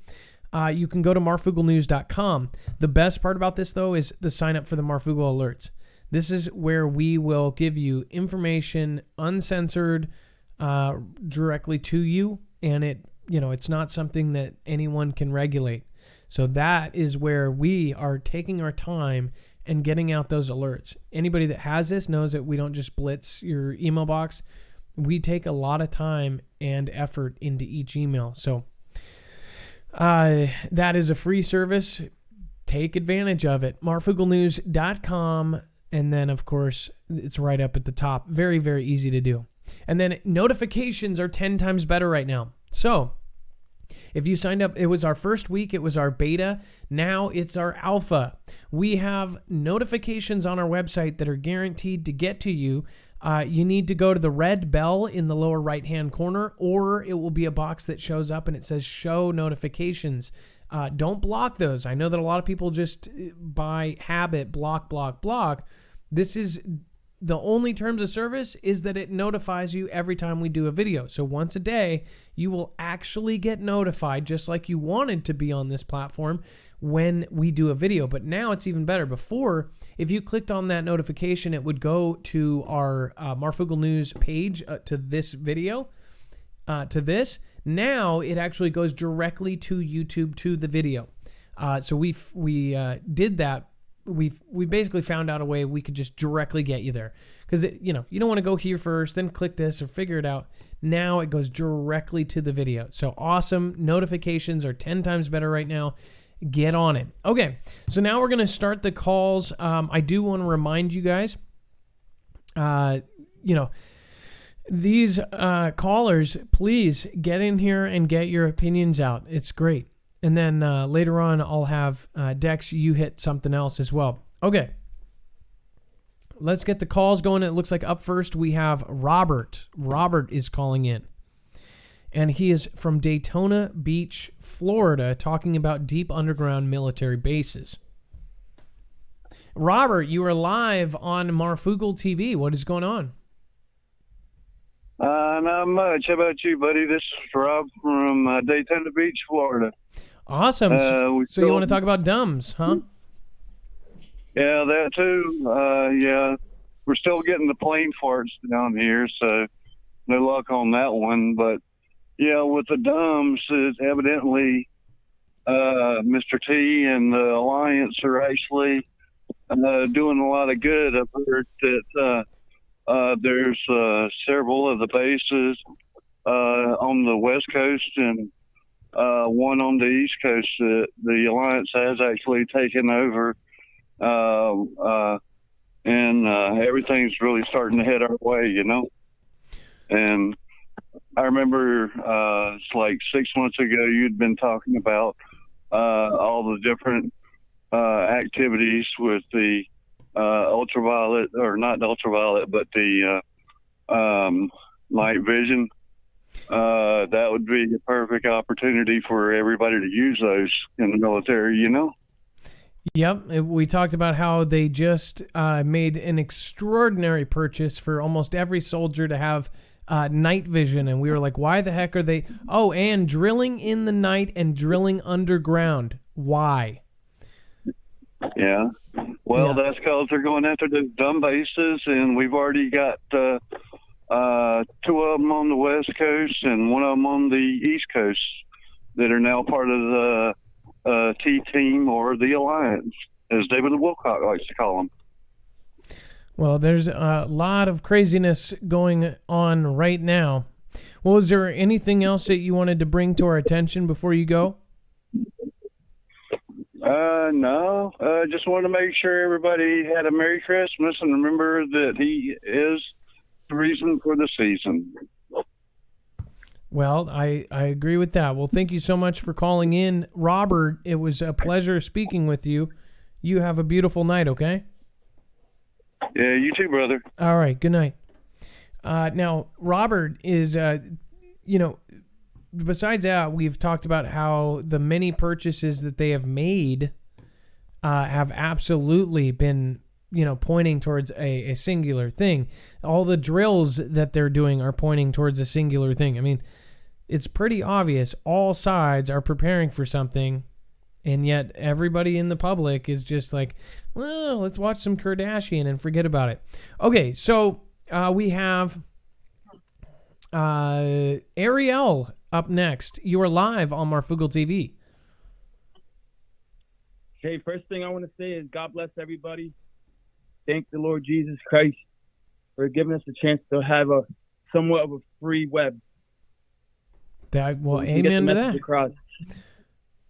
You can go to marfooglenews.com. The best part about this, though, is the sign up for the Marfoogle alerts. This is where we will give you information uncensored directly to you, and it's not something that anyone can regulate. So that is where we are taking our time and getting out those alerts. Anybody that has this knows that we don't just blitz your email box. We take a lot of time and effort into each email. So that is a free service. Take advantage of it. marfooglenews.com. And then, of course, it's right up at the top. Very, very easy to do. And then notifications are 10 times better right now. So if you signed up, it was our first week, it was our beta. Now it's our alpha. We have notifications on our website that are guaranteed to get to you. You need to go to the red bell in the lower right-hand corner, or it will be a box that shows up and it says show notifications. Don't block those. I know that a lot of people just by habit block. This is the only terms of service is that it notifies you every time we do a video. So once a day, you will actually get notified just like you wanted to be on this platform when we do a video. But now it's even better. Before, if you clicked on that notification, it would go to our Marfoogle News page to this video, to this. Now it actually goes directly to YouTube to the video. So we did that. We basically found out a way we could just directly get you there, because you don't want to go here first, then click this or figure it out. Now it goes directly to the video. So awesome. Notifications are 10 times better right now. Get on it. Okay, so now we're going to start the calls. I do want to remind you guys, these callers, please get in here and get your opinions out. It's great. And then later on, I'll have Dex, you hit something else as well. Okay. Let's get the calls going. It looks like up first we have Robert. Robert is calling in. And he is from Daytona Beach, Florida, talking about deep underground military bases. Robert, you are live on Marfoogle TV. What is going on? Not much. How about you, buddy? This is Rob from Daytona Beach, Florida. Awesome. So you want to talk about dumbs, huh? Yeah, that too. Yeah, we're still getting the plane farts down here, so no luck on that one. But yeah, with the dumbs, it's evidently Mr. T and the Alliance are actually doing a lot of good. I've heard that there's several of the bases on the West Coast and one on the East Coast that the Alliance has actually taken over, and everything's really starting to head our way, And I remember it's like 6 months ago you'd been talking about all the different activities with the ultraviolet, or not ultraviolet, but the night vision. That would be a perfect opportunity for everybody to use those in the military, Yep. We talked about how they just made an extraordinary purchase for almost every soldier to have night vision. And we were like, why the heck are they? Oh, and drilling in the night and drilling underground. Why? Yeah. Well, that's because they're going after the dumb bases, and we've already got two of them on the West Coast and one of them on the East Coast that are now part of the T-Team, or the Alliance, as David Wilcock likes to call them. Well, there's a lot of craziness going on right now. Well, is there anything else that you wanted to bring to our attention before you go? No. Just wanted to make sure everybody had a Merry Christmas and remember that he is the reason for the season. Well, I agree with that. Well, thank you so much for calling in, Robert. It was a pleasure speaking with you. You have a beautiful night, okay? Yeah, you too, brother. All right, good night. Now, Robert is, besides that, we've talked about how the many purchases that they have made have absolutely been pointing towards a singular thing. All the drills that they're doing are pointing towards a singular thing. I mean, it's pretty obvious all sides are preparing for something, and yet everybody in the public is just like, well, let's watch some Kardashian and forget about it. Okay, so we have Ariel up next. You are live on Marfoogle TV. Okay, first thing I want to say is God bless everybody. Thank the Lord Jesus Christ for giving us a chance to have a somewhat of a free web. Amen to that. Across.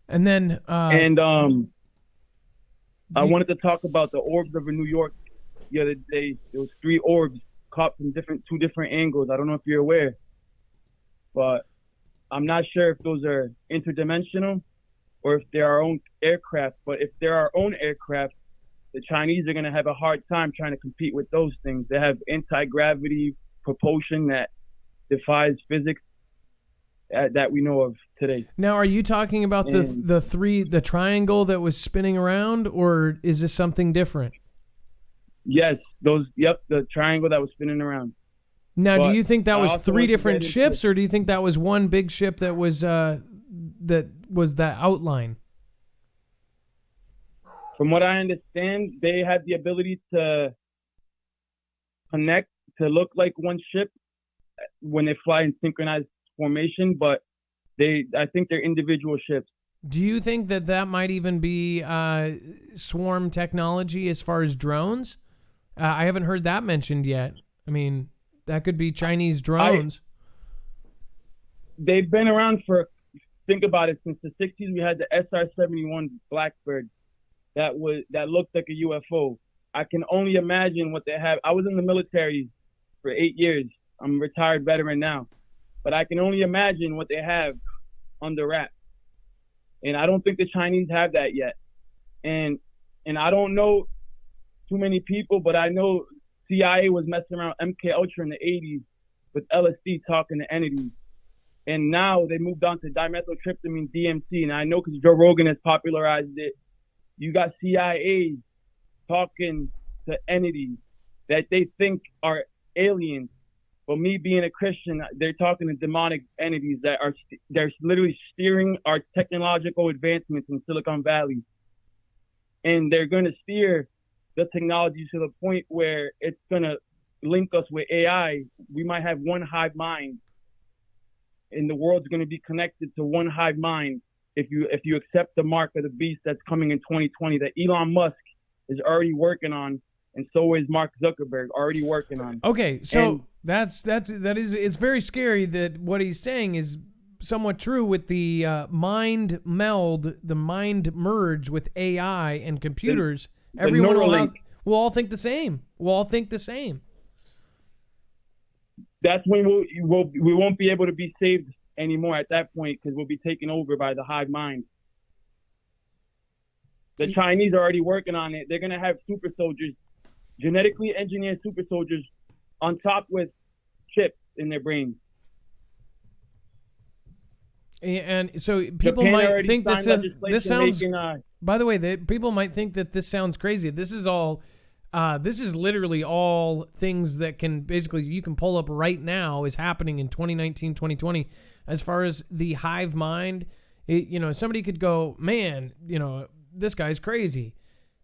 And then, I wanted to talk about the orbs over New York the other day. There was 3 orbs caught from two different angles. I don't know if you're aware, but I'm not sure if those are interdimensional or if they're our own aircraft. But if they're our own aircraft, the Chinese are going to have a hard time trying to compete with those things. They have anti-gravity propulsion that defies physics that we know of today. Now, are you talking about the triangle that was spinning around, or is this something different? Yes, the triangle that was spinning around. Now, do you think that was 3 different ships, or do you think that was one big ship that was that outline? From what I understand, they had the ability to connect to look like one ship when they fly in synchronized formation, but I think they're individual ships. Do you think that might even be swarm technology as far as drones? I haven't heard that mentioned yet. I mean, that could be Chinese drones. They've been around think about it, since the 60s. We had the SR-71 Blackbird that looked like a UFO. I can only imagine what they have. I was in the military for 8 years. I'm a retired veteran now. But I can only imagine what they have under wraps. And I don't think the Chinese have that yet. And I don't know too many people, but I know CIA was messing around MK Ultra in the 80s with LSD, talking to entities. And now they moved on to dimethyltryptamine, DMT. And I know because Joe Rogan has popularized it. You got CIA talking to entities that they think are aliens. But me being a Christian, they're talking to demonic entities that they're literally steering our technological advancements in Silicon Valley. And they're going to steer the technology to the point where it's going to link us with AI. We might have one hive mind, and the world's going to be connected to one hive mind if you accept the mark of the beast that's coming in 2020 that Elon Musk is already working on, and so is Mark Zuckerberg already working on. Okay, so it's very scary that what he's saying is somewhat true with the mind meld, the mind merge with AI and computers. Everyone will all think the same. We'll all think the same. That's when we won't be able to be saved anymore at that point, because we'll be taken over by the hive mind. The Chinese are already working on it. They're going to have super soldiers, genetically engineered super soldiers, on top with chips in their brains. And so people might think this sounds. By the way, people might think that this sounds crazy. This is literally all things that can basically you can pull up right now is happening in 2019, 2020. As far as the hive mind, somebody could go, man, this guy's crazy.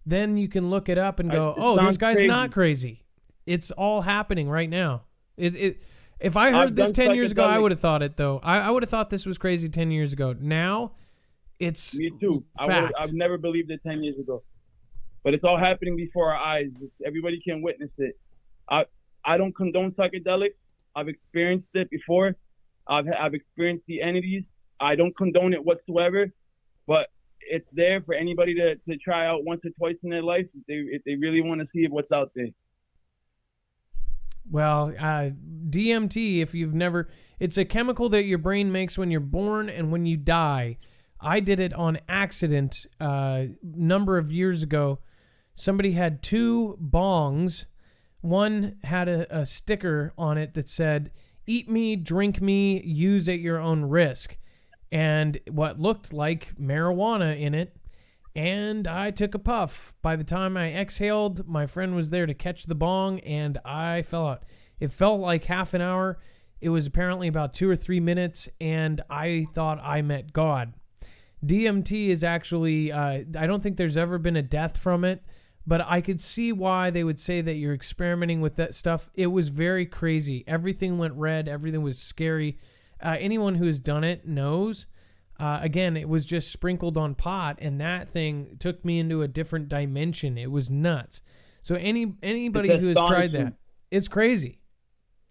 Then you can look it up and go, this guy's crazy. Not crazy. It's all happening right now. If I heard this 10 years ago, I would have thought it, though. I would have thought this was crazy 10 years ago. Now, it's me too. Fact. I've never believed it 10 years ago. But it's all happening before our eyes. Everybody can witness it. I don't condone psychedelics. I've experienced it before. I've experienced the entities. I don't condone it whatsoever. But it's there for anybody to try out once or twice in their life if they really want to see what's out there. Well, DMT, if you've never, it's a chemical that your brain makes when you're born and when you die. I did it on accident a number of years ago. Somebody had 2 bongs. One had a sticker on it that said, "Eat me, drink me, use at your own risk." And what looked like marijuana in it. and I took a puff. By the time I exhaled, my friend was there to catch the bong, and I fell out. It felt like half an hour. It was apparently about 2 or 3 minutes, and I thought I met God. DMT is actually, I don't think there's ever been a death from it, but I could see why they would say that you're experimenting with that stuff. It was very crazy. Everything went red. Everything was scary. Anyone who has done it knows. Again, it was just sprinkled on pot, and that thing took me into a different dimension. It was nuts. So anybody who has tried that, it's crazy.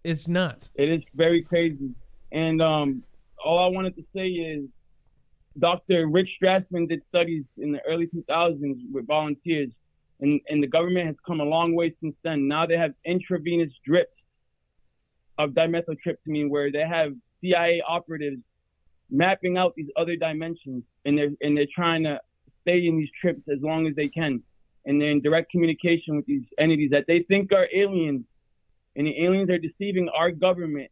It's nuts. It is very crazy. And all I wanted to say is Dr. Rick Strassman did studies in the early 2000s with volunteers, and the government has come a long way since then. Now they have intravenous drips of dimethyltryptamine where they have CIA operatives mapping out these other dimensions, and they're trying to stay in these trips as long as they can. And they're in direct communication with these entities that they think are aliens, and the aliens are deceiving our government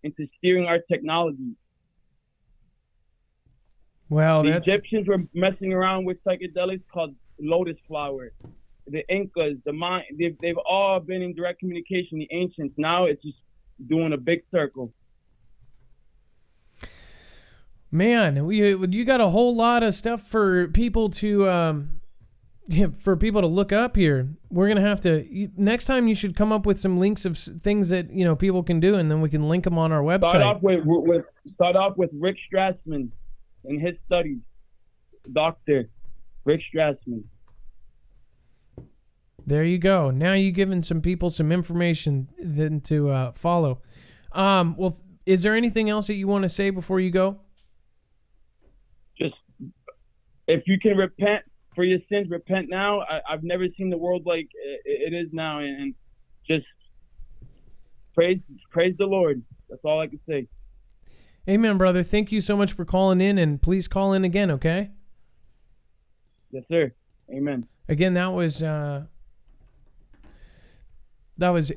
into steering our technology. Well, the Egyptians were messing around with psychedelics called lotus flower. The Incas, the Mayans, they've all been in direct communication. The ancients. Now it's just doing a big circle. Man, you got a whole lot of stuff for people to look up here. We're gonna have to next time. You should come up with some links of things that people can do, and then we can link them on our website. Start off with Rick Strassman and his studies. Dr. Rick Strassman. There you go. Now you've given some people some information then to follow. Well, is there anything else that you want to say before you go? Just, if you can repent for your sins, repent now. I've never seen the world like it is now, and just praise the Lord. That's all I can say. Amen, brother. Thank you so much for calling in, and please call in again, okay? Yes, sir. Amen. Again, that was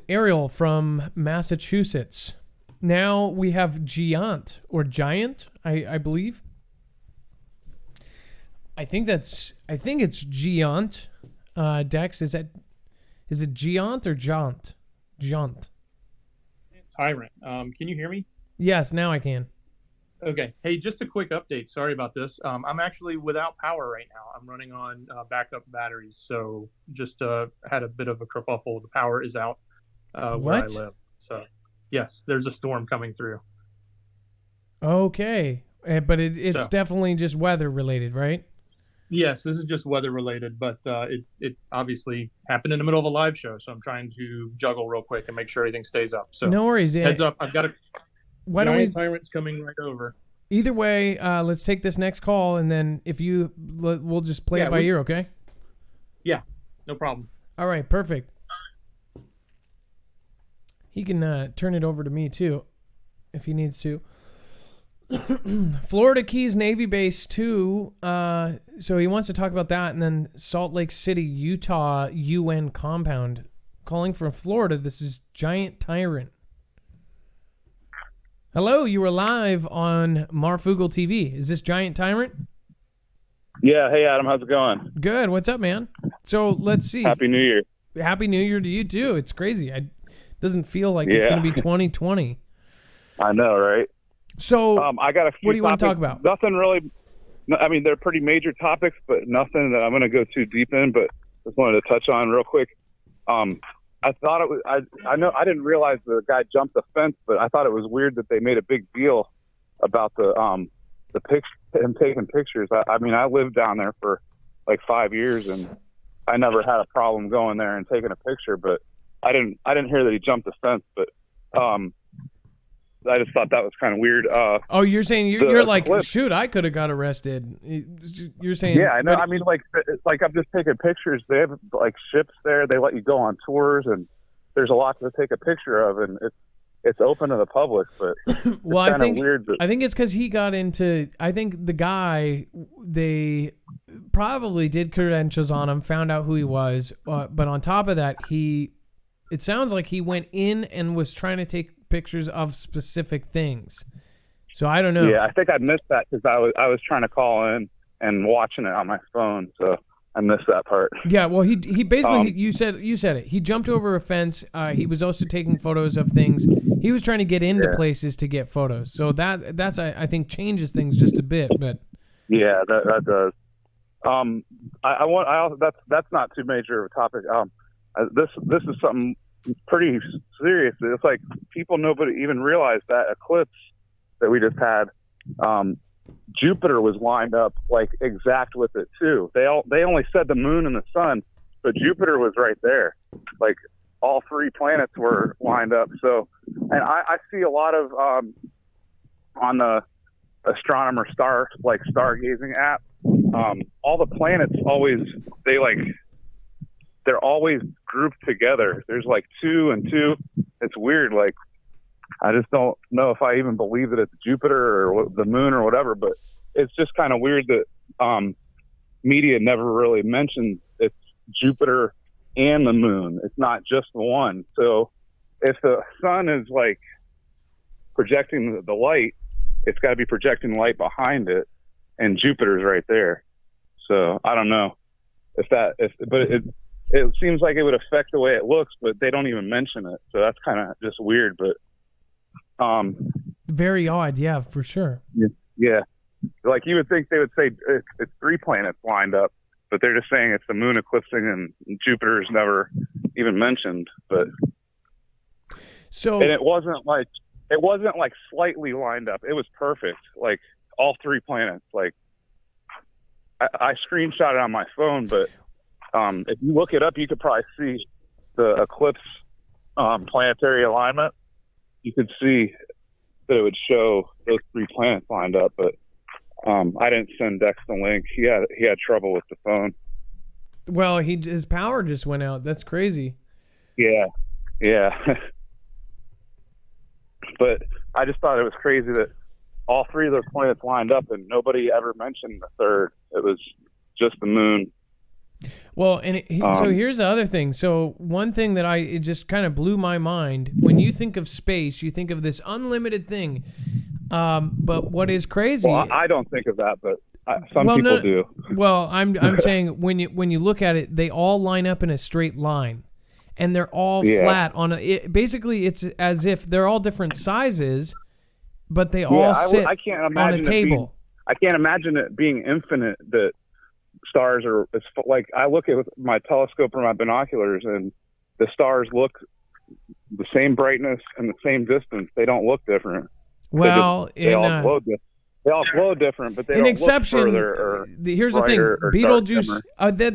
Ariel from Massachusetts. Now we have Giant, I believe. I think it's Giant. Dex, is it Giant or Jaunt? Jaunt. Tyrant. Can you hear me? Yes, now I can. Okay. Hey, just a quick update. Sorry about this. I'm actually without power right now. I'm running on backup batteries. So just had a bit of a kerfuffle. The power is out where I live. So yes, there's a storm coming through. Okay. But it's definitely just weather related, right? Yes, this is just weather related, but it obviously happened in the middle of a live show. So I'm trying to juggle real quick and make sure everything stays up. So no worries. Heads up. I've got a tyrant's coming right over. Either way, let's take this next call, and then we'll just play it by ear, okay? Yeah, no problem. All right, perfect. He can turn it over to me too, if he needs to. Florida Keys Navy Base 2. So he wants to talk about that, and then Salt Lake City, Utah UN compound. Calling from Florida. This is Giant Tyrant. Hello, you were live on Marfoogle TV. Is this Giant Tyrant? Yeah. Hey, Adam. How's it going? Good. What's up, man? So let's see. Happy New Year. Happy New Year to you too. It's crazy. It doesn't feel like it's going to be 2020. I know, right? So I got a few. What do you want to talk topics. about? Nothing really. I mean, they're pretty major topics, but nothing that I'm going to go too deep in. But just wanted to touch on real quick. I thought it was. I know I didn't realize the guy jumped the fence, but I thought it was weird that they made a big deal about the him taking pictures. I mean, I lived down there for like 5 years, and I never had a problem going there and taking a picture. But I didn't hear that he jumped the fence. But I just thought that was kind of weird. You're saying you're like, shoot, I could have got arrested. You're saying, yeah, I know. I mean, like I'm just taking pictures. They have like ships there. They let you go on tours, and there's a lot to take a picture of, and it's open to the public. But well, I think weird. I think it's because he got into. I think the guy, they probably did credentials on him, found out who he was, but on top of that, it sounds like he went in and was trying to take pictures of specific things. So I don't know. Yeah, I think I missed that because I was trying to call in and watching it on my phone. So I missed that part. Yeah, well, he basically you said it. He jumped over a fence. He was also taking photos of things. He was trying to get into places to get photos. So that's I think changes things just a bit. But yeah, that does. I want that's not too major of a topic. This is something pretty serious. It's like nobody even realized that eclipse that we just had. Jupiter was lined up like exact with it too. They only said the moon and the sun, but Jupiter was right there. Like all three planets were lined up. So, and I see a lot of on the astronomer stargazing app. All the planets they're always grouped together. There's like 2 and 2. It's weird. Like, I just don't know if I even believe that it's Jupiter or the moon or whatever, but it's just kind of weird that media never really mentioned it's Jupiter and the moon. It's not just the one. So if the sun is like projecting the light, it's got to be projecting light behind it, and Jupiter's right there. So I don't know but it seems like it would affect the way it looks, but they don't even mention it. So that's kind of just weird, but very odd. Yeah, for sure. Yeah. Like you would think they would say it's 3 planets lined up, but they're just saying it's the moon eclipsing and Jupiter's never even mentioned. But so, and it wasn't like slightly lined up. It was perfect. Like all 3 planets. Like I screenshot it on my phone, but if you look it up, you could probably see the eclipse planetary alignment. You could see that it would show those 3 planets lined up, but I didn't send Dex the link. He had trouble with the phone. Well, his power just went out. That's crazy. Yeah. But I just thought it was crazy that all 3 of those planets lined up and nobody ever mentioned the third. It was just the moon. Well, and so here's the other thing. So one thing that it just kind of blew my mind. When you think of space, you think of this unlimited thing. But what is crazy? Well, I don't think of that, but some people do. Well, I'm saying when you look at it, they all line up in a straight line, and they're all flat on basically, it's as if they're all different sizes, but they all sit on a table. I can't imagine it being infinite. That stars are, it's like I look at with my telescope or my binoculars, and the stars look the same brightness and the same distance. They don't look different. Well, they all glow different, but they don't look further or here's the thing: Beetlejuice.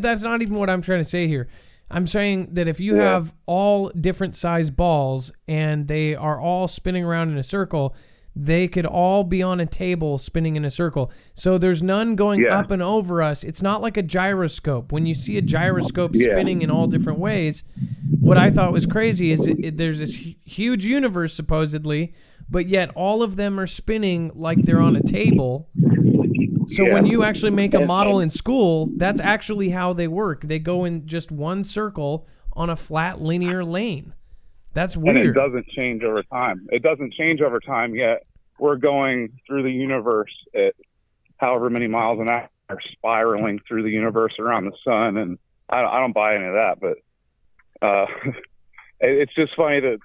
That's not even what I'm trying to say here. I'm saying that if you have all different size balls and they are all spinning around in a circle, they could all be on a table spinning in a circle. So there's none going up and over us. It's not like a gyroscope. When you see a gyroscope spinning in all different ways, what I thought was crazy is there's this huge universe supposedly, but yet all of them are spinning like they're on a table. So when you actually make a model in school, that's actually how they work. They go in just one circle on a flat linear lane. That's weird. And it doesn't change over time. It doesn't change over time yet. We're going through the universe at however many miles an hour, spiraling through the universe around the sun. And I don't buy any of that, but it's just funny that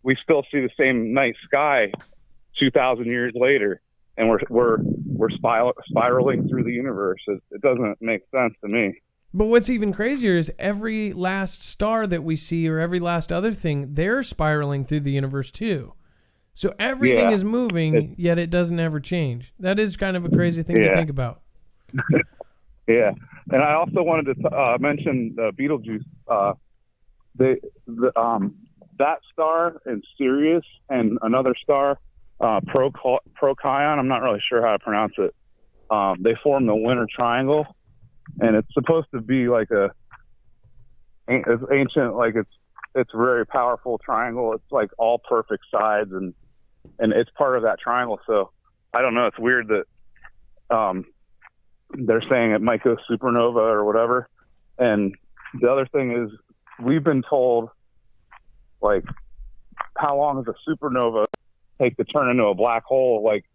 we still see the same night sky 2,000 years later, and we're spiraling through the universe. It doesn't make sense to me. But what's even crazier is every last star that we see or every last other thing, they're spiraling through the universe too. So everything is moving, yet it doesn't ever change. That is kind of a crazy thing to think about. Yeah. And I also wanted to mention Beetlejuice. That star in Sirius and another star, Procyon, I'm not really sure how to pronounce it. They form the Winter Triangle. And it's supposed to be like it's ancient, like it's a very powerful triangle. It's like all perfect sides, and it's part of that triangle. So I don't know. It's weird that they're saying it might go supernova or whatever. And the other thing is, we've been told, like, how long does a supernova take to turn into a black hole? Like,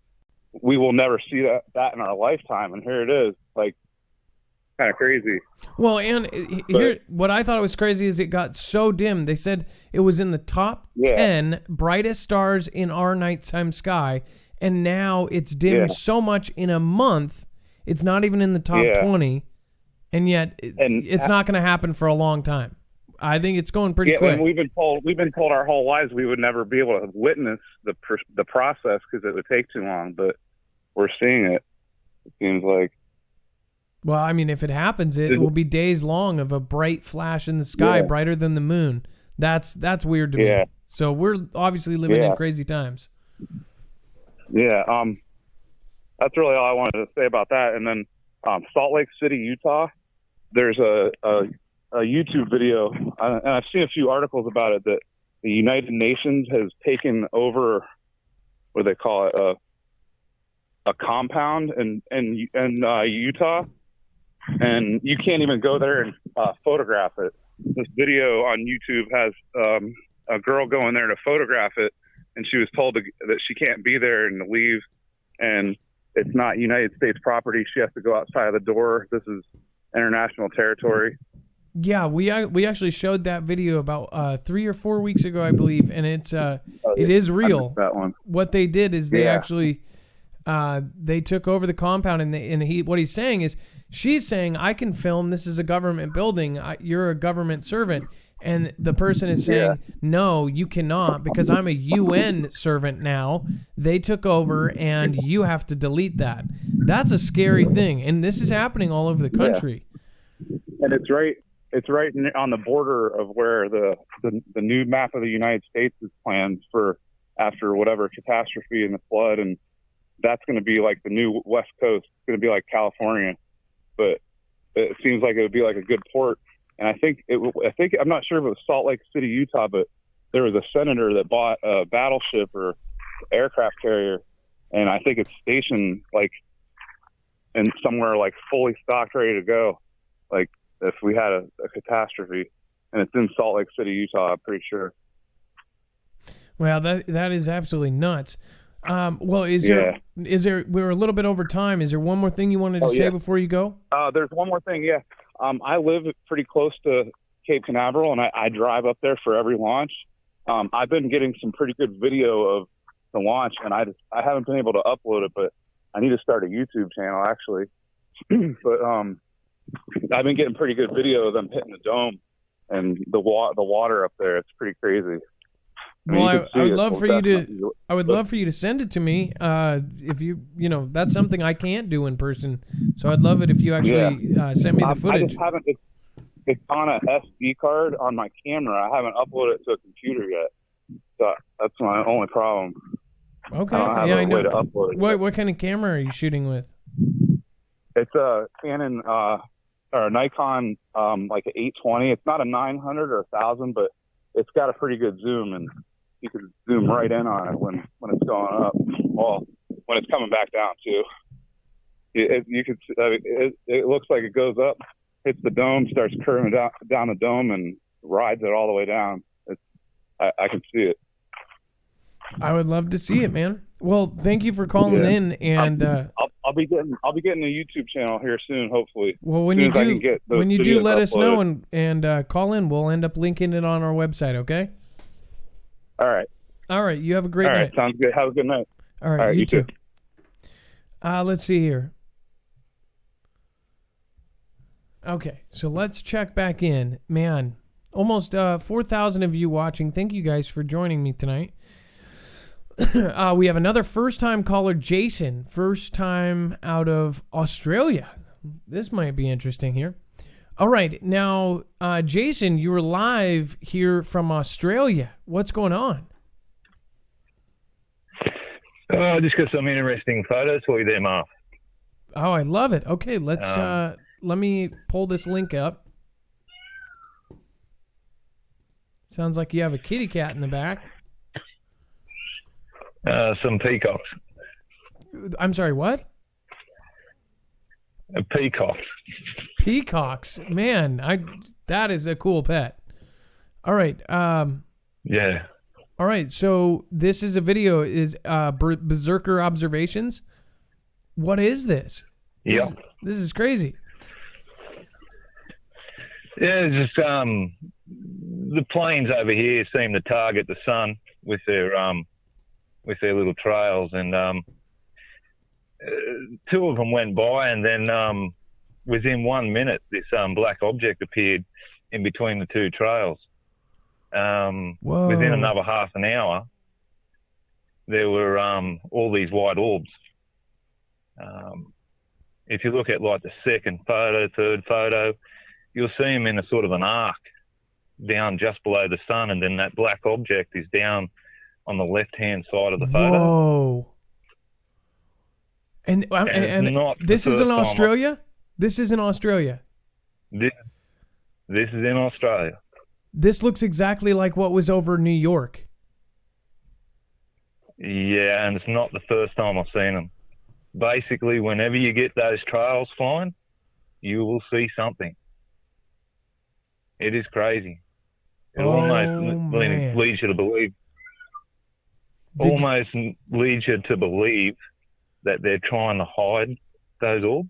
we will never see that in our lifetime, and here it is. like kind of crazy. Well, and here, what I thought was crazy is it got so dim. They said it was in the top 10 brightest stars in our nighttime sky, and now it's dimmed so much in a month, it's not even in the top 20, and yet it's not going to happen for a long time. I think it's going pretty quick. And we've been told our whole lives we would never be able to witness the process because it would take too long, but we're seeing it. It seems like. Well, I mean, if it happens, it will be days long of a bright flash in the sky, brighter than the moon. That's weird to me. So we're obviously living in crazy times. Yeah. That's really all I wanted to say about that. And then Salt Lake City, Utah, there's a YouTube video, and I've seen a few articles about it, that the United Nations has taken over, what do they call it, a compound in Utah. And you can't even go there and photograph it. This video on YouTube has a girl going there to photograph it, and she was told that she can't be there and to leave, and it's not United States property. She has to go outside of the door. This is international territory. Yeah, we actually showed that video about 3 or 4 weeks ago, I believe, and it is real. That one. What they did is they actually they took over the compound, and what he's saying is, she's saying, I can film, this is a government building, you're a government servant. And the person is saying, no, you cannot, because I'm a UN servant now. They took over, and you have to delete that. That's a scary thing. And this is happening all over the country. And it's right on the border of where the new map of the United States is planned for after whatever catastrophe and the flood. And that's going to be like the new West Coast. It's going to be like California. But it seems like it would be like a good port. And I think I'm not sure if it was Salt Lake City, Utah, but there was a senator that bought a battleship or aircraft carrier, and I think it's stationed like in somewhere like fully stocked, ready to go, like if we had a catastrophe. And it's in Salt Lake City, Utah, I'm pretty sure. Well, that is absolutely nuts. Well, is there, we're a little bit over time. Is there one more thing you wanted to say before you go? There's one more thing. Yeah. I live pretty close to Cape Canaveral, and I drive up there for every launch. I've been getting some pretty good video of the launch, and I haven't been able to upload it, but I need to start a YouTube channel actually. But I've been getting pretty good video of them hitting the dome and the water up there. It's pretty crazy. Well, I would love for you to. I would love for you to send it to me. If that's something I can't do in person. So I'd love it if you actually send me the footage. I just haven't. It's on a SD card on my camera. I haven't uploaded it to a computer yet. So that's my only problem. Okay. I know. Way to upload it. What kind of camera are you shooting with? It's a Canon or a Nikon, like an 820. It's not a 900 or 1000, but it's got a pretty good zoom, and you can zoom right in on it when it's going up. Well, when it's coming back down too. It looks like it goes up, hits the dome, starts curving down the dome, and rides it all the way down. I can see it. I would love to see it, man. Well, thank you for calling in, and I'll be getting a YouTube channel here soon, hopefully. Well, when you do, let us know and call in. We'll end up linking it on our website. Okay. All right. All right. You have a great night. All right. Sounds good. Have a good night. All right. You too. Let's see here. Okay, so let's check back in. Man, almost 4,000 of you watching. Thank you guys for joining me tonight. We have another first-time caller, Jason. First time out of Australia. This might be interesting here. All right, now, Jason, you were live here from Australia. What's going on? I just got some interesting photos for you there, Marv. Oh, I love it. Okay, let's let me pull this link up. Sounds like you have a kitty cat in the back. Some peacocks. I'm sorry, what? Peacocks. Peacocks. Man, that is a cool pet. All right. Yeah. All right, so this is a video, is Berserker Observations. What is this? Yeah. This is crazy. Yeah, it's just the planes over here seem to target the sun with their little trails, and two of them went by, and then within 1 minute, this black object appeared in between the two trails. Whoa. Within another half an hour, there were all these white orbs. If you look at like the second photo, third photo, you'll see them in a sort of an arc down just below the sun, and then that black object is down on the left-hand side of the photo. Whoa. And this is in Australia? This is in Australia? This is in Australia. This looks exactly like what was over New York. Yeah, and it's not the first time I've seen them. Basically, whenever you get those trails flying, you will see something. It is crazy. It almost leads you to believe. Leads you to believe that they're trying to hide those orbs.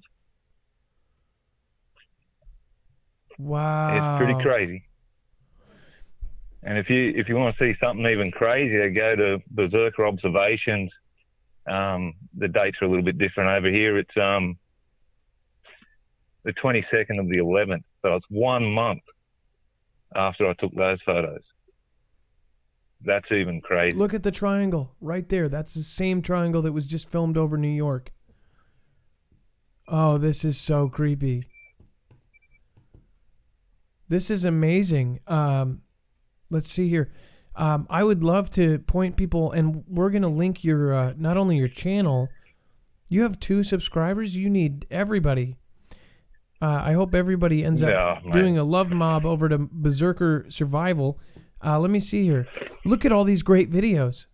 Wow. It's pretty crazy. And if you want to see something even crazier, go to Berserker Observations. The dates are a little bit different over here. It's the 22nd of the 11th, so it's 1 month after I took those photos. That's even crazy. Look at the triangle right there. That's the same triangle that was just filmed over New York. Oh, this is so creepy. This is amazing. Let's see here. I would love to point people, and we're going to link your, not only your channel, you have 2 subscribers. You need everybody. I hope everybody ends up doing a love mob over to Berserker Survival. Let me see here. Look at all these great videos.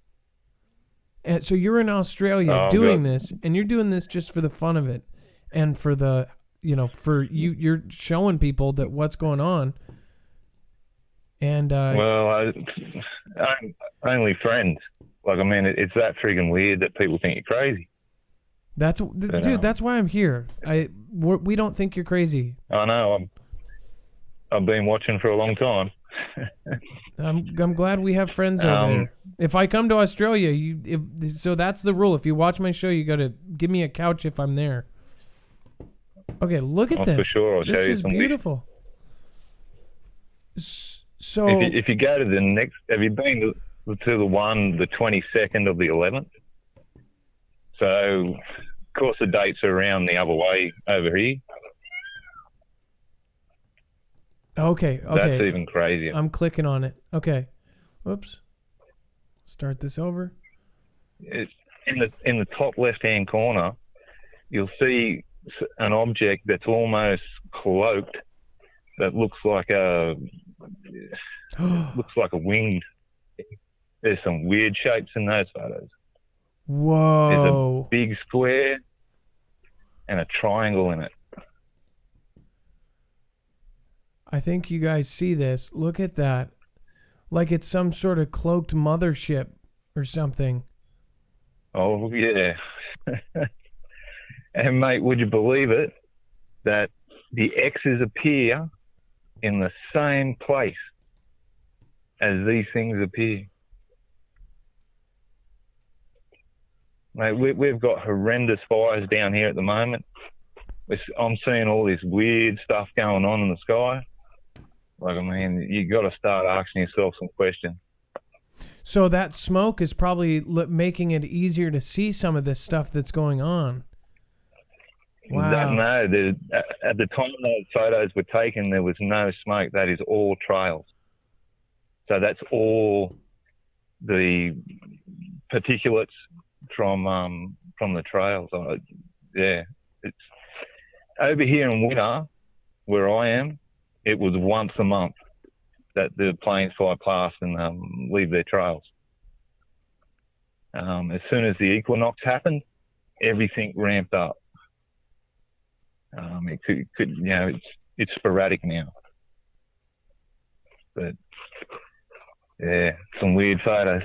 And so you're in Australia doing this, and you're doing this just for the fun of it, and for the, for you're showing people that what's going on. And well, I'm only friends. Like, I mean, it's that freaking weird that people think you're crazy. Dude, that's why I'm here. We don't think you're crazy. I know. I've been watching for a long time. I'm glad we have friends over there. If I come to Australia, so that's the rule. If you watch my show, you got to give me a couch if I'm there. Okay, look at this. For sure, I'll show you This is beautiful. So if you go to the next, have you been to the 22nd of the 11th? So, of course, the dates are around the other way over here. Okay. That's even crazier. I'm clicking on it. Okay. Whoops. Start this over. It's in the top left-hand corner, you'll see an object that's almost cloaked that looks like a winged. There's some weird shapes in those photos. Whoa. There's a big square and a triangle in it. I think you guys see this. Look at that. Like it's some sort of cloaked mothership or something. Oh, yeah. And, mate, would you believe it that the X's appear in the same place as these things appear? Mate, we've got horrendous fires down here at the moment. I'm seeing all this weird stuff going on in the sky. Like, I mean, you got to start asking yourself some questions. So that smoke is probably making it easier to see some of this stuff that's going on. Wow. No, at the time those photos were taken, there was no smoke. That is all trails. So that's all the particulates from the trails. Yeah, it's over here in winter, where I am. It was once a month that the planes fly past and leave their trails. As soon as the equinox happened, everything ramped up. It could, it's sporadic now. But yeah, some weird photos.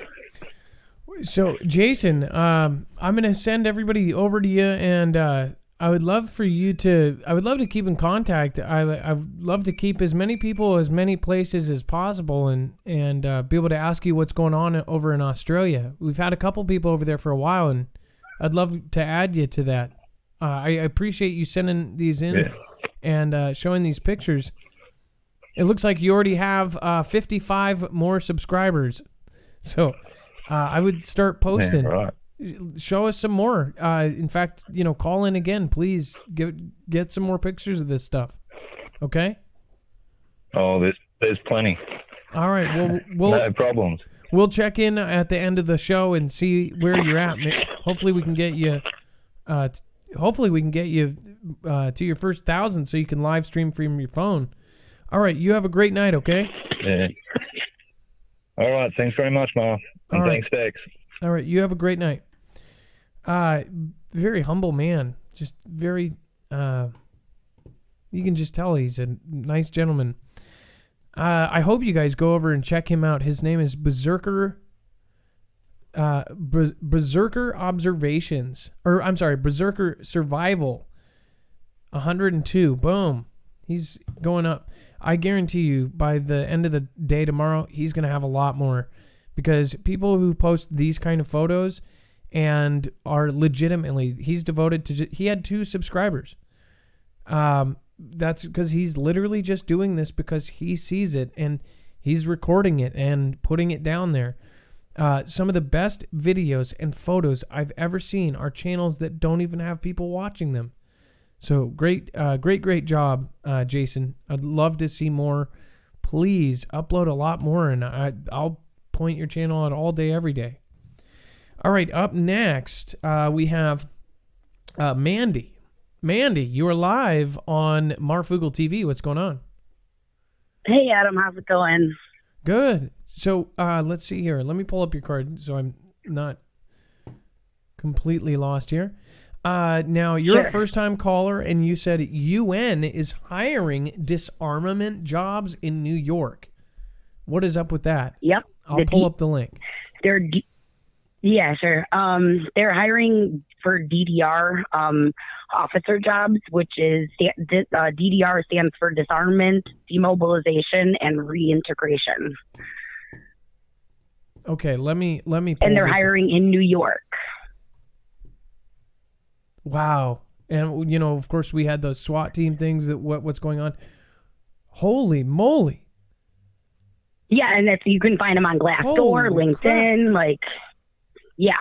So, Jason, I'm going to send everybody over to you, and I would love for you to. I would love to keep in contact. I'd love to keep as many people, as many places as possible, and be able to ask you what's going on over in Australia. We've had a couple people over there for a while, and I'd love to add you to that. I appreciate you sending these in and showing these pictures. It looks like you already have 55 more subscribers, so I would start posting. Yeah, right. Show us some more. In fact, call in again, please. Get some more pictures of this stuff. Okay? Oh, there's plenty. All right. Well, no problems. We'll check in at the end of the show and see where you're at. Hopefully, we can get you. To your first 1,000, so you can live stream from your phone. All right. You have a great night. Okay? Yeah. All right. Thanks very much, Marv. And thanks, Dex. All right. You have a great night. Very humble man. Just very, you can just tell he's a nice gentleman. I hope you guys go over and check him out. His name is Berserker Observations, or I'm sorry, Berserker Survival 102. Boom. He's going up. I guarantee you by the end of the day tomorrow, he's going to have a lot more, because people who post these kind of photos and are legitimately, he's devoted to, he had 2 subscribers. That's because he's literally just doing this because he sees it and he's recording it and putting it down there. Some of the best videos and photos I've ever seen are channels that don't even have people watching them. So great job, Jason. I'd love to see more. Please upload a lot more, and I'll point your channel out all day, every day. All right, up next, we have Mandy. Mandy, you are live on Marfoogle TV. What's going on? Hey, Adam. How's it going? Good. So let's see here. Let me pull up your card so I'm not completely lost here. Now, you're a first-time caller, and you said UN is hiring disarmament jobs in New York. What is up with that? Yep. I'll pull up the link. Yeah, sure. They're hiring for DDR officer jobs, which is DDR stands for disarmament, demobilization, and reintegration. Okay, let me. And they're hiring in New York. Wow, and of course, we had those SWAT team things. What's going on? Holy moly! Yeah, and you can find them on Glassdoor, LinkedIn, yeah.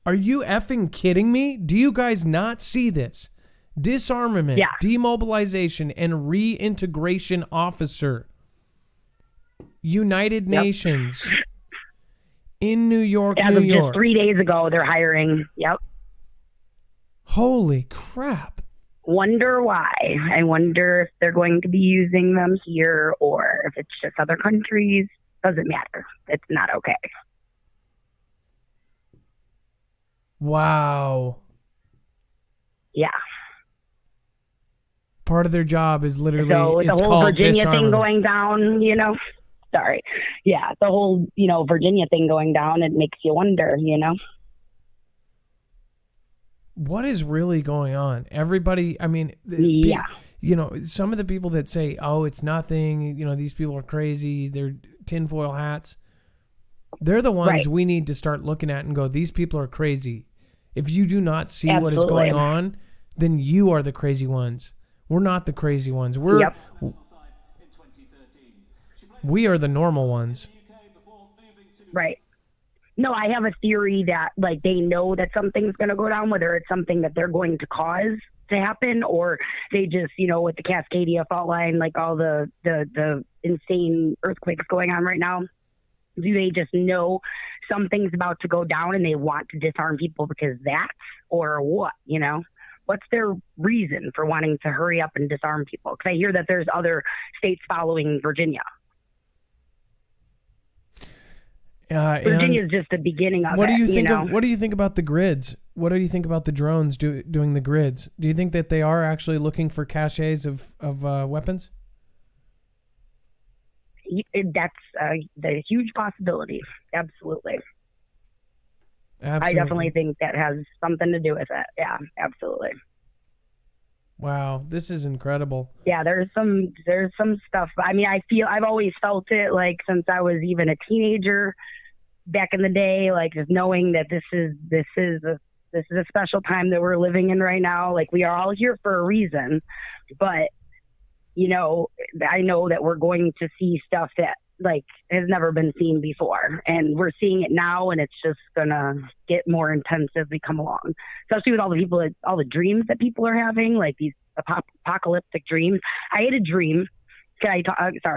Are you effing kidding me? Do you guys not see this? Disarmament, demobilization, and reintegration officer. United Nations. In New York, As of just 3 days ago, they're hiring. Yep. Holy crap. Wonder why. I wonder if they're going to be using them here or if it's just other countries. Doesn't matter. It's not okay. Wow. Yeah. Part of their job is literally, so it's the whole called Virginia thing disarmament. going down, sorry. Yeah, the whole, Virginia thing going down, it makes you wonder, What is really going on? Everybody, I mean, some of the people that say, oh, it's nothing, these people are crazy, they're tinfoil hats. They're the ones we need to start looking at and go, these people are crazy. If you do not see what is going on, then you are the crazy ones. We're not the crazy ones. We are the normal ones. Right. No, I have a theory that they know that something's going to go down, whether it's something that they're going to cause to happen, or they just, with the Cascadia fault line, all the insane earthquakes going on right now. Do they just know something's about to go down and they want to disarm people because that's, or what, What's their reason for wanting to hurry up and disarm people? Because I hear that there's other states following Virginia. Virginia is just the beginning of what do you think what do you think about the grids? What do you think about the drones doing the grids? Do you think that they are actually looking for caches of weapons? That's the huge possibility. Absolutely. Absolutely. I definitely think that has something to do with it. Yeah, absolutely. Wow, this is incredible. Yeah, there's some stuff. I mean, I've always felt it, like, since I was even a teenager back in the day, like, just knowing that this is a special time that we're living in right now. Like, we are all here for a reason, but you know, I know that we're going to see stuff that, like, has never been seen before, and we're seeing it now, and it's just gonna get more intense as we come along, especially with all the dreams that people are having, like these apocalyptic dreams. I had a dream. Sorry,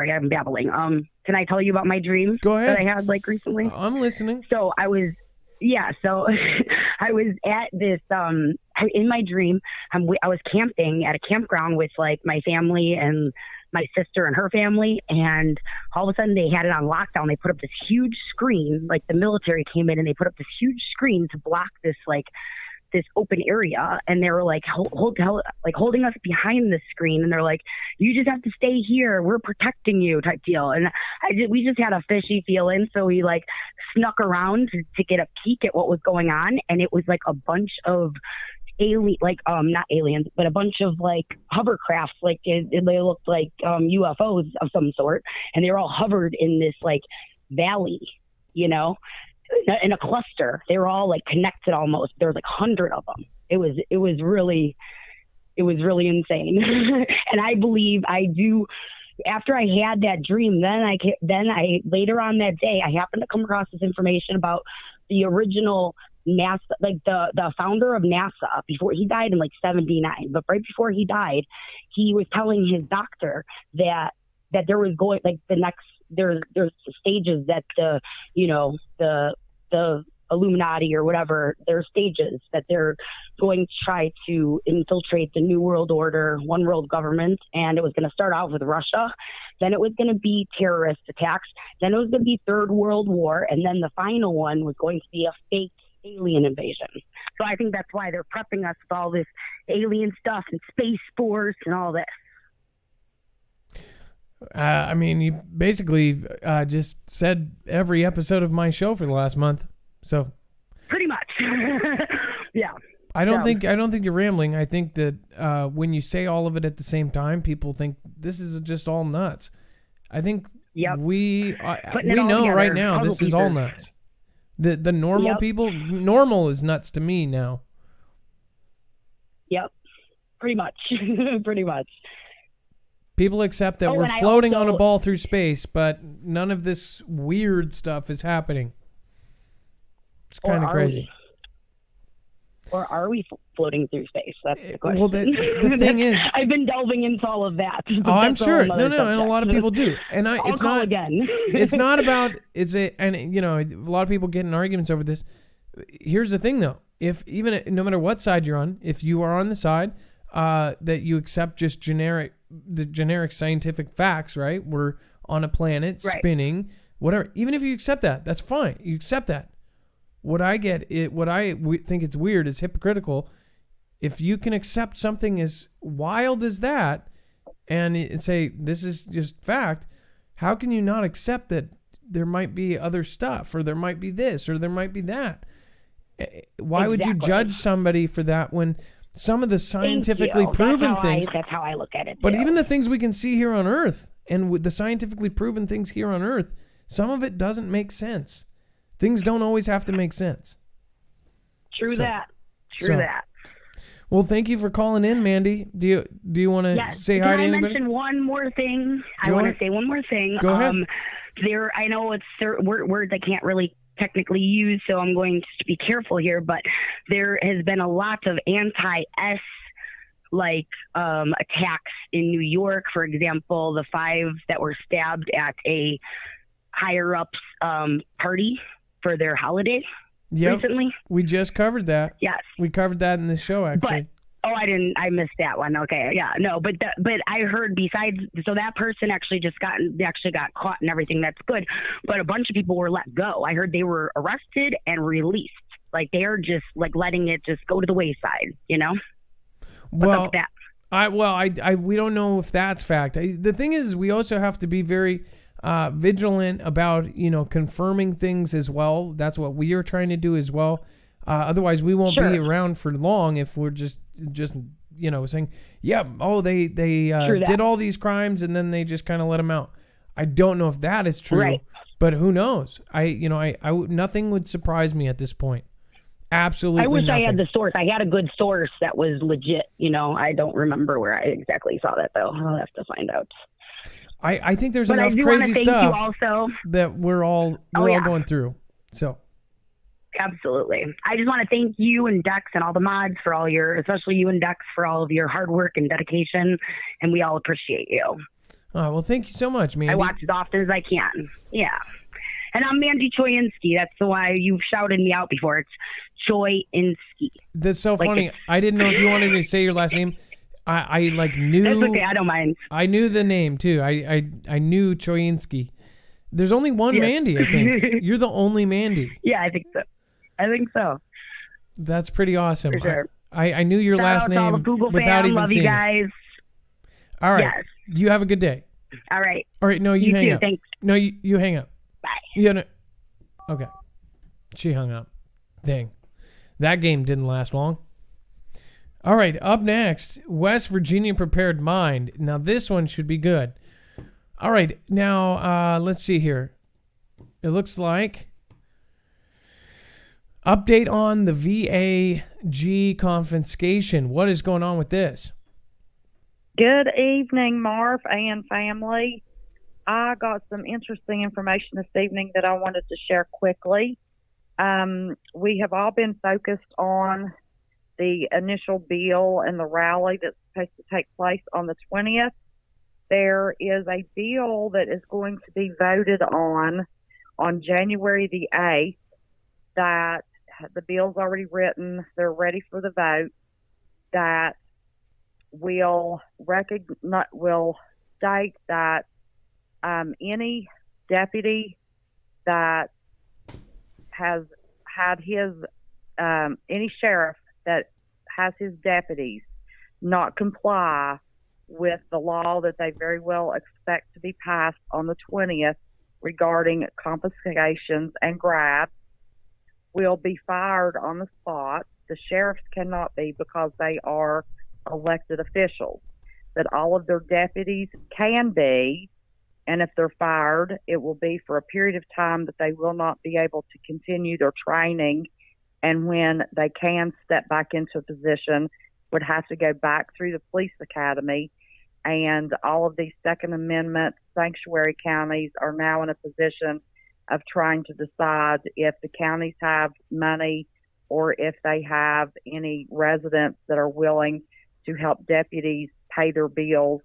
I'm babbling. Can I tell you about my dream? Go ahead. That I had, like, recently? I'm listening. So I was at this, in my dream, I was camping at a campground with, like, my family and my sister and her family, and all of a sudden they had it on lockdown. They put up this huge screen, like the military came in and they put up this huge screen to block this, like, this open area, and they were like holding us behind the screen, and they're like, you just have to stay here, we're protecting you, type deal. And we just had a fishy feeling, so we, like, snuck around to get a peek at what was going on, and it was like a bunch of not aliens, but a bunch of, like, hovercrafts, like they looked like UFOs of some sort, and they were all hovered in this, like, valley, you know, in a cluster. They were all, like, connected almost. There was like 100 of them. It was really insane. And I believe after I had that dream, then I later on that day, I happened to come across this information about the original NASA, like the founder of NASA. Before he died in, like, 79, but right before he died, he was telling his doctor that there was going, like, the next, there's stages that the Illuminati or whatever, their stages that they're going to try to infiltrate the New World Order, one world government. And it was going to start out with Russia, then it was going to be terrorist attacks, then it was going to be Third World War, and then the final one was going to be a fake alien invasion. So I think that's why they're prepping us with all this alien stuff and Space Force and all this. I mean, you basically just said every episode of my show for the last month. So pretty much. Yeah. I don't think you're rambling. I think that when you say all of it at the same time, people think this is just all nuts. I think we know right now this is all nuts. The normal people, normal is nuts to me now. Yep. Pretty much. Pretty much. People accept that we're floating on a ball through space, but none of this weird stuff is happening. It's kind of crazy. Or are we floating through space? That's the question. Well, the thing is, I've been delving into all of that. Oh, I'm sure. No, and a lot of people do. And it's not again. It's not about and you know, a lot of people get in arguments over this. Here's the thing, though: no matter what side you're on, if you are on the side that you accept just the generic scientific facts, right? We're on a planet spinning, whatever. Even if you accept that, that's fine. You accept that. What I think it's weird is hypocritical. If you can accept something as wild as that and say this is just fact, how can you not accept that there might be other stuff, or there might be this, or there might be that? Why would you judge somebody for that when some of the scientifically proven things? That's how I look at it. But even the things we can see here on Earth, and with the scientifically proven things here on Earth, some of it doesn't make sense. Things don't always have to make sense. True that. Well, thank you for calling in, Mandy. Do you want to say hi to anybody? Can I mention one more thing? I want to say one more thing. Go ahead. I know it's words I can't really technically use, so I'm going to be careful here, but there has been a lot of anti-S attacks in New York. For example, the 5 that were stabbed at a higher ups party for their holiday recently. We just covered that. Yes. We covered that in this show, actually. I missed that one. Okay. Yeah. No, but I heard so that person actually got caught and everything. That's good. But a bunch of people were let go. I heard they were arrested and released. Like, they're just, like, letting it just go to the wayside, you know? What's up with that? we don't know if that's fact. The thing is, we also have to be very vigilant about, confirming things as well. That's what we are trying to do as well. Otherwise, we won't be around for long if we're just saying, they did all these crimes and then they just kind of let them out. I don't know if that is true, but who knows? Nothing would surprise me at this point. Absolutely. I wish nothing. I had the source. I had a good source that was legit. I don't remember where I exactly saw that though. I'll have to find out. I think there's enough crazy stuff that we're all going through. So. Absolutely. I just want to thank you and Dex and all the mods for especially you and Dex for all of your hard work and dedication, and we all appreciate you. Well, thank you so much, Mandy. I watch as often as I can. Yeah. And I'm Mandy Choyinski. That's why you've shouted me out before. It's Choyinski. That's so funny. I didn't know if you wanted me to say your last name. I knew. That's okay. I don't mind. I knew the name too. I knew Choyinski. There's only one Mandy, I think. You're the only Mandy. Yeah, I think so. That's pretty awesome. For sure. I knew your last name without even love seeing you guys. All right. Yes. You have a good day. All right. All right. No, you hang too. up. Thanks. No, you hang up. Bye. No. Okay. She hung up. Dang. That game didn't last long. All right. Up next, West Virginia Prepared Mind. Now, this one should be good. All right. Now, let's see here. It looks like update on the VAG confiscation. What is going on with this? Good evening, Marv and family. I got some interesting information this evening that I wanted to share quickly. We have all been focused on the initial bill and the rally that's supposed to take place on the 20th. There is a bill that is going to be voted on January the 8th that the bill's already written. They're ready for the vote. That will state that any deputy that has had his any sheriff that has his deputies not comply with the law that they very well expect to be passed on the 20th regarding confiscations and grabs will be fired on the spot. The sheriffs cannot be because they are elected officials, but all of their deputies can be, and if they're fired, it will be for a period of time that they will not be able to continue their training, and when they can step back into a position, would have to go back through the police academy. And all of these Second Amendment sanctuary counties are now in a position of trying to decide if the counties have money or if they have any residents that are willing to help deputies pay their bills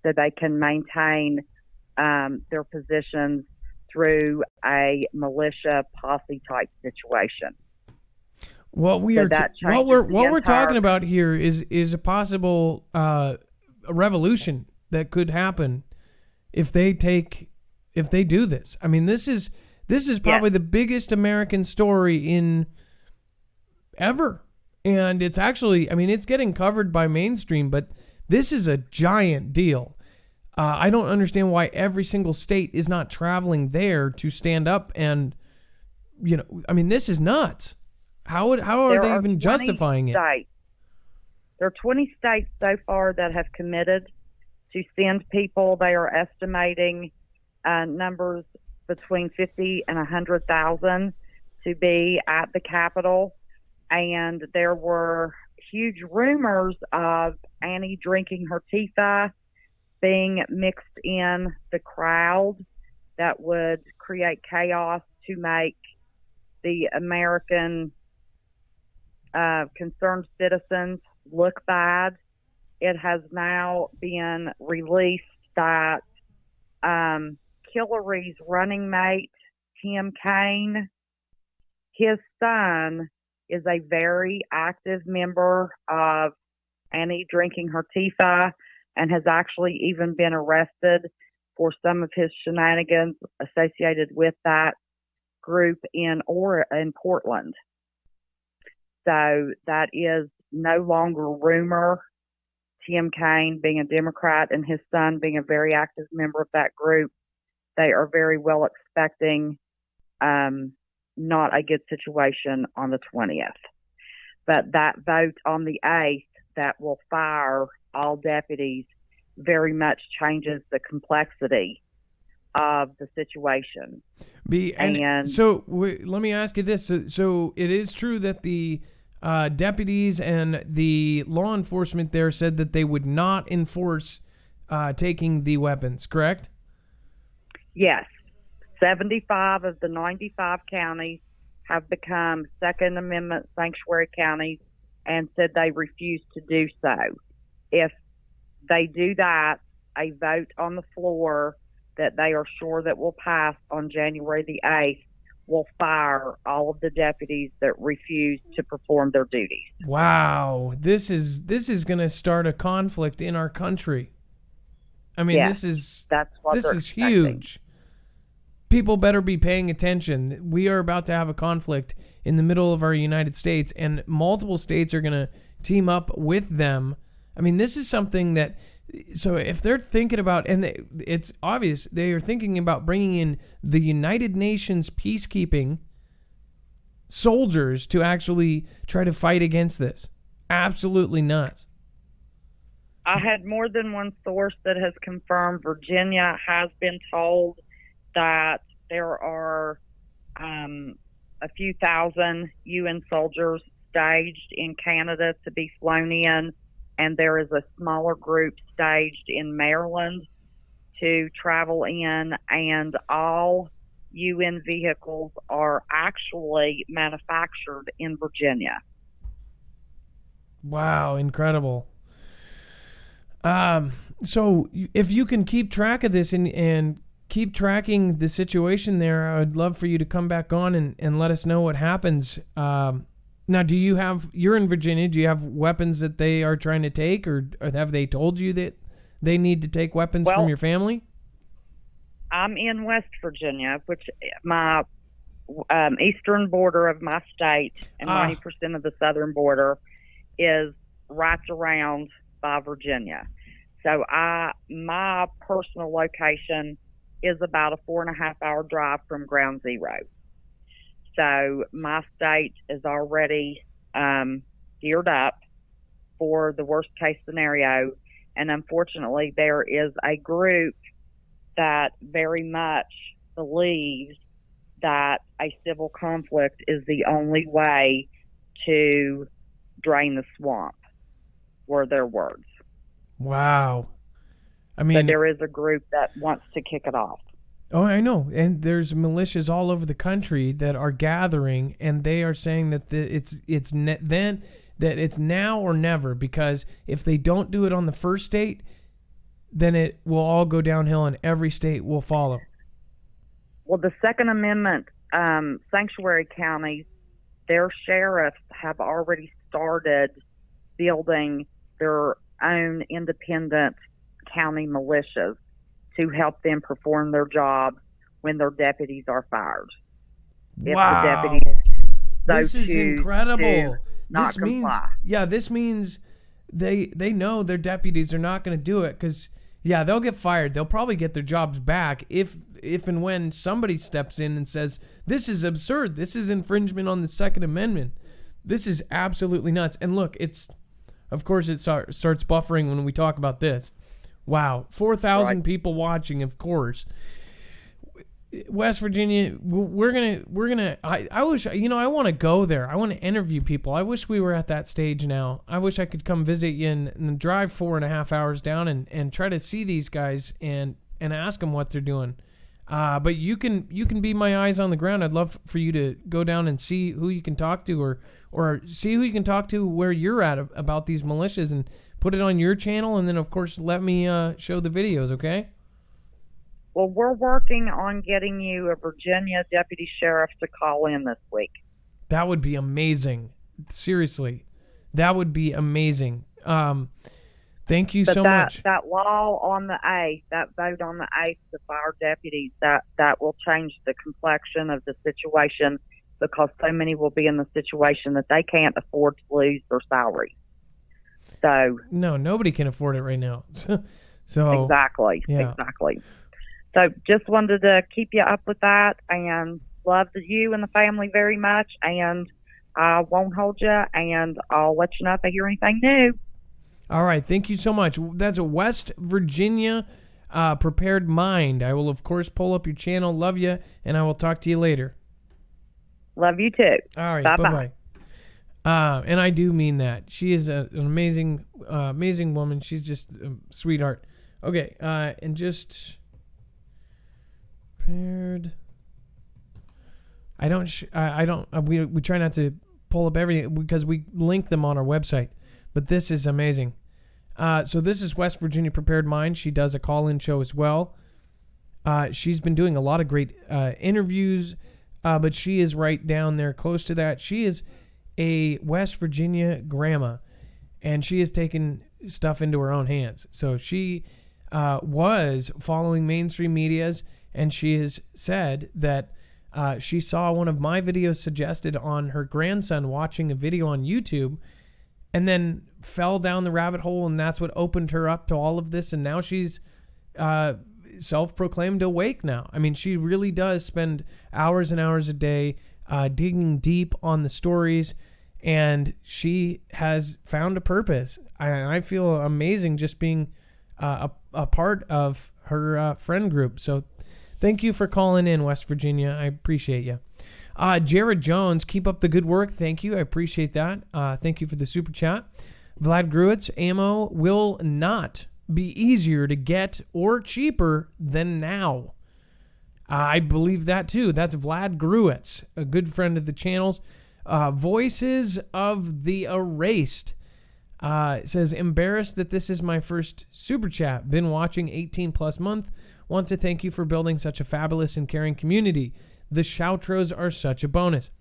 so they can maintain their positions through a militia posse type situation. What we're talking about here is a possible a revolution that could happen if they do this. I mean, this is probably the biggest American story in ever. And it's actually, I mean, it's getting covered by mainstream, but this is a giant deal. I don't understand why every single state is not traveling there to stand up and, I mean, this is nuts. How are they even justifying it? There are 20 states so far that have committed to send people. They are estimating numbers between 50 and 100,000 to be at the Capitol. And there were huge rumors of Annie drinking her Tifa being mixed in the crowd that would create chaos to make the American concerned citizens look bad. It has now been released that Hillary's running mate, Tim Kaine, his son is a very active member of Annie drinking her Tifa and has actually even been arrested for some of his shenanigans associated with that group in Portland. So that is no longer rumor. Tim Kaine being a Democrat and his son being a very active member of that group, they are very well expecting not a good situation on the 20th. But that vote on the 8th that will fire all deputies very much changes the complexity of the situation. Let me ask you this. So it is true that the deputies and the law enforcement there said that they would not enforce taking the weapons, correct? Yes. 75 of the 95 counties have become Second Amendment sanctuary counties and said they refuse to do so. If they do that, a vote on the floor that they are sure that will pass on January the 8th will fire all of the deputies that refuse to perform their duties. Wow, this is going to start a conflict in our country. I mean, yes, that's huge. People better be paying attention. We are about to have a conflict in the middle of our United States, and multiple states are going to team up with them. I mean, this is something that, so if they're thinking about, and it's obvious, they are thinking about bringing in the United Nations peacekeeping soldiers to actually try to fight against this. Absolutely nuts. I had more than one source that has confirmed Virginia has been told that there are a few thousand UN soldiers staged in Canada to be flown in, and there is a smaller group staged in Maryland to travel in, and all UN vehicles are actually manufactured in Virginia. Wow, incredible. So if you can keep track of this and keep tracking the situation there, I would love for you to come back on and let us know what happens. Now, you're in Virginia, do you have weapons that they are trying to take, or have they told you that they need to take weapons from your family? I'm in West Virginia, which my eastern border of my state, and 90% of the southern border is right around by Virginia. So my personal location is about a 4.5-hour drive from ground zero. So my state is already geared up for the worst case scenario. And unfortunately, there is a group that very much believes that a civil conflict is the only way to drain the swamp, were their words. Wow. I mean, so there is a group that wants to kick it off. Oh, I know. And there's militias all over the country that are gathering, and they are saying that it's now or never, because if they don't do it on the first state, then it will all go downhill and every state will follow. Well, the Second Amendment sanctuary counties, their sheriffs have already started building their own independent county militias to help them perform their job when their deputies are fired. Wow. If the deputies this is incredible. Not comply. This means they know their deputies are not going to do it, because they'll get fired. They'll probably get their jobs back if and when somebody steps in and says, this is absurd. This is infringement on the Second Amendment. This is absolutely nuts. And look, of course it starts buffering when we talk about this. Wow, 4,000 people watching, of course. West Virginia, we're gonna. I wish, I want to go there. I want to interview people. I wish we were at that stage now. I wish I could come visit you and drive 4.5 hours down and try to see these guys and ask them what they're doing. But you can be my eyes on the ground. I'd love for you to go down and see who you can talk to, or see who you can talk to where you're at about these militias, and put it on your channel, and then of course let me show the videos. Okay. Well, we're working on getting you a Virginia deputy sheriff to call in this week. That would be amazing. Seriously, that would be amazing. Thank you so much. That law on the 8th, that vote on the 8th to fire deputies, that will change the complexion of the situation, because so many will be in the situation that they can't afford to lose their salary. So no, nobody can afford it right now. So exactly. So just wanted to keep you up with that, and love you and the family very much, and I won't hold you, and I'll let you know if I hear anything new. All right. Thank you so much. That's a West Virginia Prepared Mind. I will, of course, pull up your channel. Love you, and I will talk to you later. Love you too. All right. Bye-bye. Bye-bye. And I do mean that. She is an amazing, amazing woman. She's just a sweetheart. Okay. And just prepared. We try not to pull up everything because we link them on our website, but this is amazing. So this is West Virginia Prepared Mind. She does a call-in show as well. She's been doing a lot of great interviews, but she is right down there close to that. She is a West Virginia grandma, and she has taken stuff into her own hands. So she was following mainstream medias, and she has said that she saw one of my videos suggested on her grandson watching a video on YouTube, and then fell down the rabbit hole, and that's what opened her up to all of this. And now she's self-proclaimed awake now. I mean, she really does spend hours and hours a day digging deep on the stories, and she has found a purpose. I feel amazing just being a part of her friend group. So thank you for calling in, West Virginia. I appreciate you. Jared Jones, keep up the good work. Thank you. I appreciate that. Thank you for the super chat. Vlad Gruitz, ammo will not be easier to get or cheaper than now. I believe that too. That's Vlad Gruitz, a good friend of the channel's. Voices of the Erased says, embarrassed that this is my first super chat. Been watching 18 plus month. Want to thank you for building such a fabulous and caring community. The shoutros are such a bonus.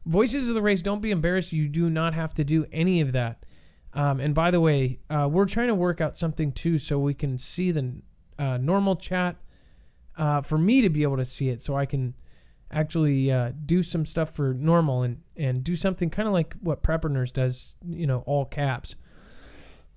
Voices of the Race, don't be embarrassed. You do not have to do any of that. And by the way, we're trying to work out something too so we can see the normal chat for me to be able to see it, so I can actually do some stuff for normal and do something kind of like what Prepper Nurse does, all caps.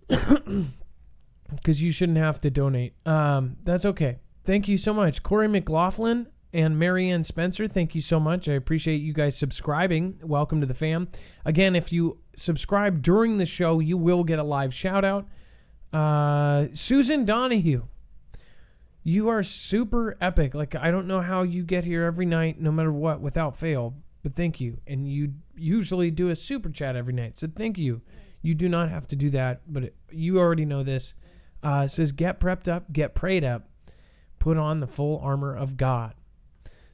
Because you shouldn't have to donate. That's okay. Thank you so much. Corey McLaughlin and Marianne Spencer, thank you so much. I appreciate you guys subscribing. Welcome to the fam. Again, if you subscribe during the show, you will get a live shout out. Susan Donahue, you are super epic. Like, I don't know how you get here every night, no matter what, without fail, but thank you. And you usually do a super chat every night, so thank you. You do not have to do that, but you already know this. It says, get prepped up, get prayed up, put on the full armor of God.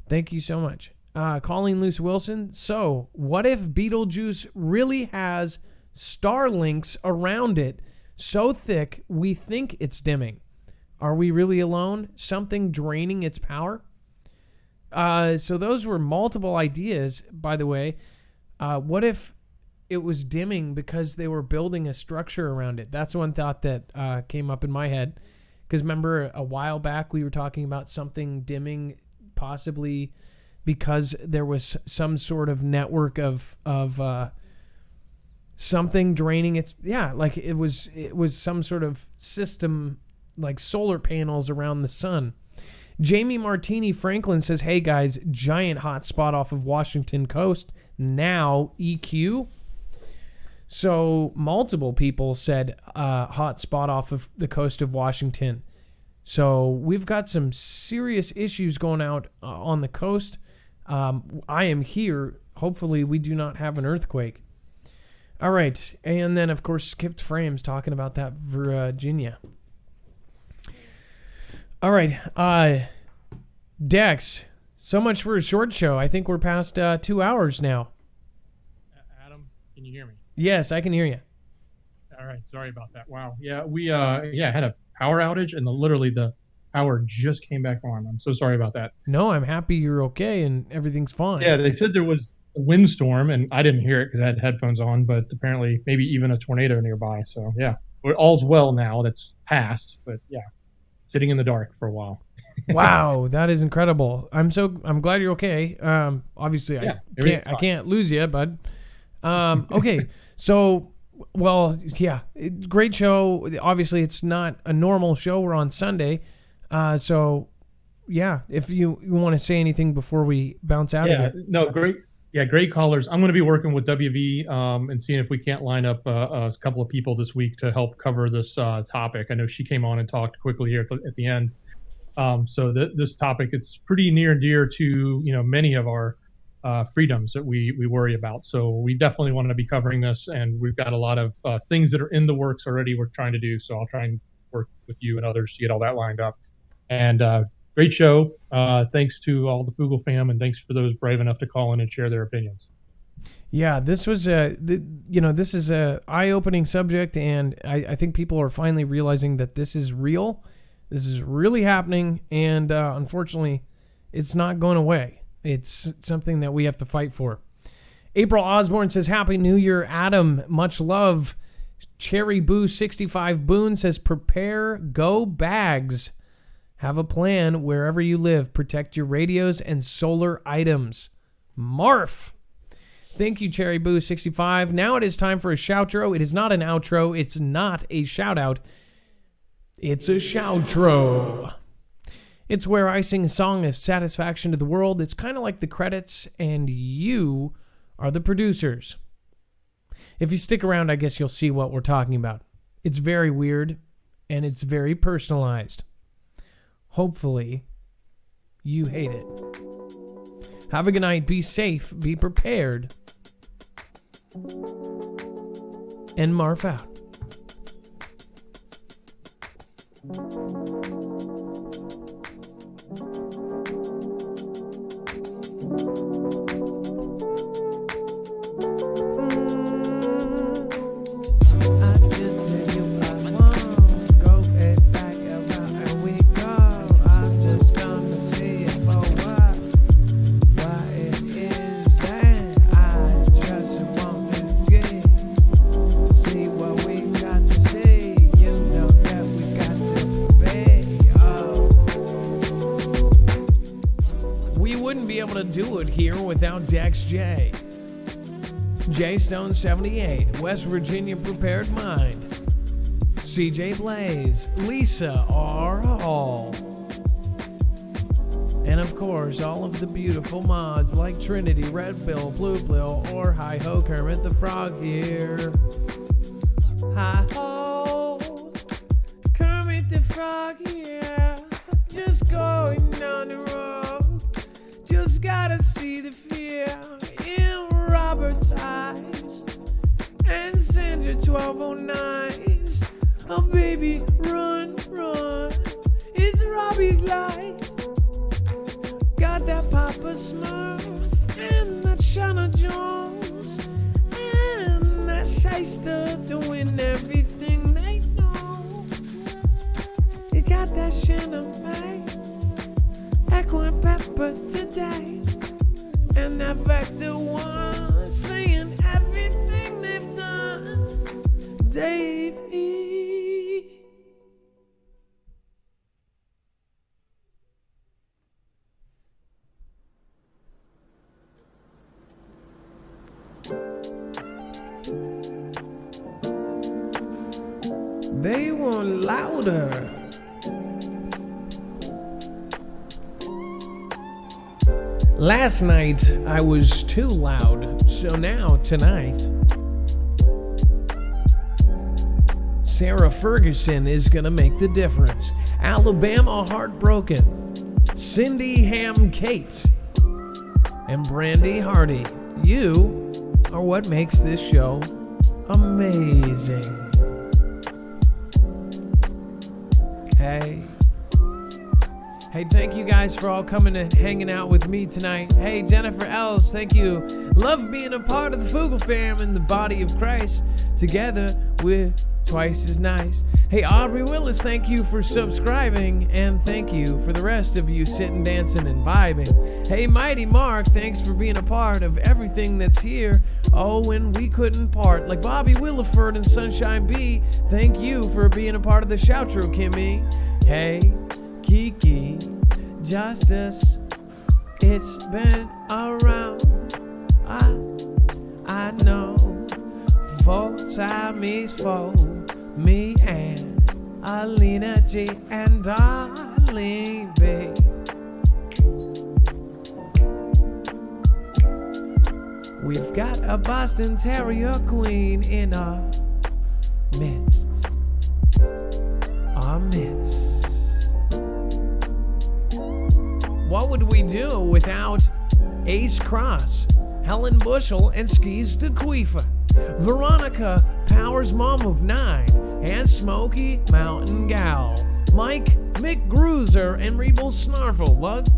Thank you so much. Colleen Luce Wilson. So, what if Beetlejuice really has star links around it so thick we think it's dimming? Are we really alone? Something draining its power? So those were multiple ideas, by the way. What if it was dimming because they were building a structure around it? That's one thought that came up in my head. Because remember, a while back we were talking about something dimming possibly because there was some sort of network of something draining its, like it was some sort of system, like solar panels around the sun. Jamie Martini Franklin says, hey guys, giant hot spot off of Washington coast, now EQ. So multiple people said hot spot off of the coast of Washington. So we've got some serious issues going out on the coast. I am here. Hopefully we do not have an earthquake. All right. And then, of course, Skipped Frames talking about that Virginia. All right. Dex, so much for a short show. I think we're past 2 hours now. Adam, can you hear me? Yes, I can hear you. All right. Sorry about that. Wow. Yeah, we had a power outage, and literally the power just came back on. I'm so sorry about that. No, I'm happy you're okay and everything's fine. Yeah, they said there was a windstorm, and I didn't hear it because I had headphones on, but apparently maybe even a tornado nearby. So, yeah, all's well now. That's passed, but yeah, sitting in the dark for a while. Wow, that is incredible. I'm glad you're okay. Obviously, I can't lose you, bud. Okay, so, well, yeah, great show. Obviously, it's not a normal show. We're on Sunday, so if you want to say anything before we bounce out of here. No, great. Yeah, great callers. I'm going to be working with WV and seeing if we can't line up a couple of people this week to help cover this topic. I know she came on and talked quickly here at the end. So this topic, it's pretty near and dear to many of our freedoms that we worry about. So we definitely want to be covering this, and we've got a lot of things that are in the works already we're trying to do. So I'll try and work with you and others to get all that lined up. And great show. Thanks to all the Foogle fam, and thanks for those brave enough to call in and share their opinions. Yeah, this was this is a eye-opening subject, and I think people are finally realizing that this is real. This is really happening, and unfortunately, it's not going away. It's something that we have to fight for. April Osborne says, Happy New Year, Adam. Much love. Cherry Boo 65 Boone says, prepare, go bags. Have a plan wherever you live. Protect your radios and solar items. Marf. Thank you, Cherry Boo 65. Now it is time for a shoutro. It is not an outro. It's not a shout out. It's a shoutro. It's where I sing a song of satisfaction to the world. It's kind of like the credits, and you are the producers. If you stick around, I guess you'll see what we're talking about. It's very weird, and it's very personalized. Hopefully, you hate it. Have a good night. Be safe. Be prepared. And Marf out. Without Dex J. J Stone 78, West Virginia Prepared Mind, CJ Blaze, Lisa R. Hall, and of course all of the beautiful mods like Trinity, Red Bill, Blue Bill, or Hi Ho Kermit the Frog here. Hi Ho Kermit the Frog here. Just going down the road. Just gotta see the fear in Robert's eyes and Sandra 1209's. Oh baby, run, run. It's Robbie's life. Got that Papa Smurf and that Shauna Jones and that Shyster doing everything they know. You got that Shannon May, Echo and Pepper today, and that Vector One saying everything they've done. Dave E. They want louder. Last night, I was too loud, so now, tonight, Sarah Ferguson is going to make the difference. Alabama Heartbroken, Cindy Ham Kate, and Brandy Hardy. You are what makes this show amazing. Hey, thank you guys for all coming and hanging out with me tonight. Hey, Jennifer Els, thank you. Love being a part of the Foogle fam and the body of Christ. Together, we're twice as nice. Hey, Aubrey Willis, thank you for subscribing. And thank you for the rest of you sitting, dancing, and vibing. Hey, Mighty Mark, thanks for being a part of everything that's here. Oh, when we couldn't part. Like Bobby Williford and Sunshine B, thank you for being a part of the shoutro, Kimmy. Hey, Kiki, Justice, it's been around. I know. Four Siamese four, me and Alina G and Darlene B. We've got a Boston Terrier queen in our midst. Our midst. What would we do without Ace Cross, Helen Bushell, and Skis DeQuifa? Veronica, Powers Mom of 9, and Smoky Mountain Gal. Mike McGruiser and Rebel Snarfle, Lug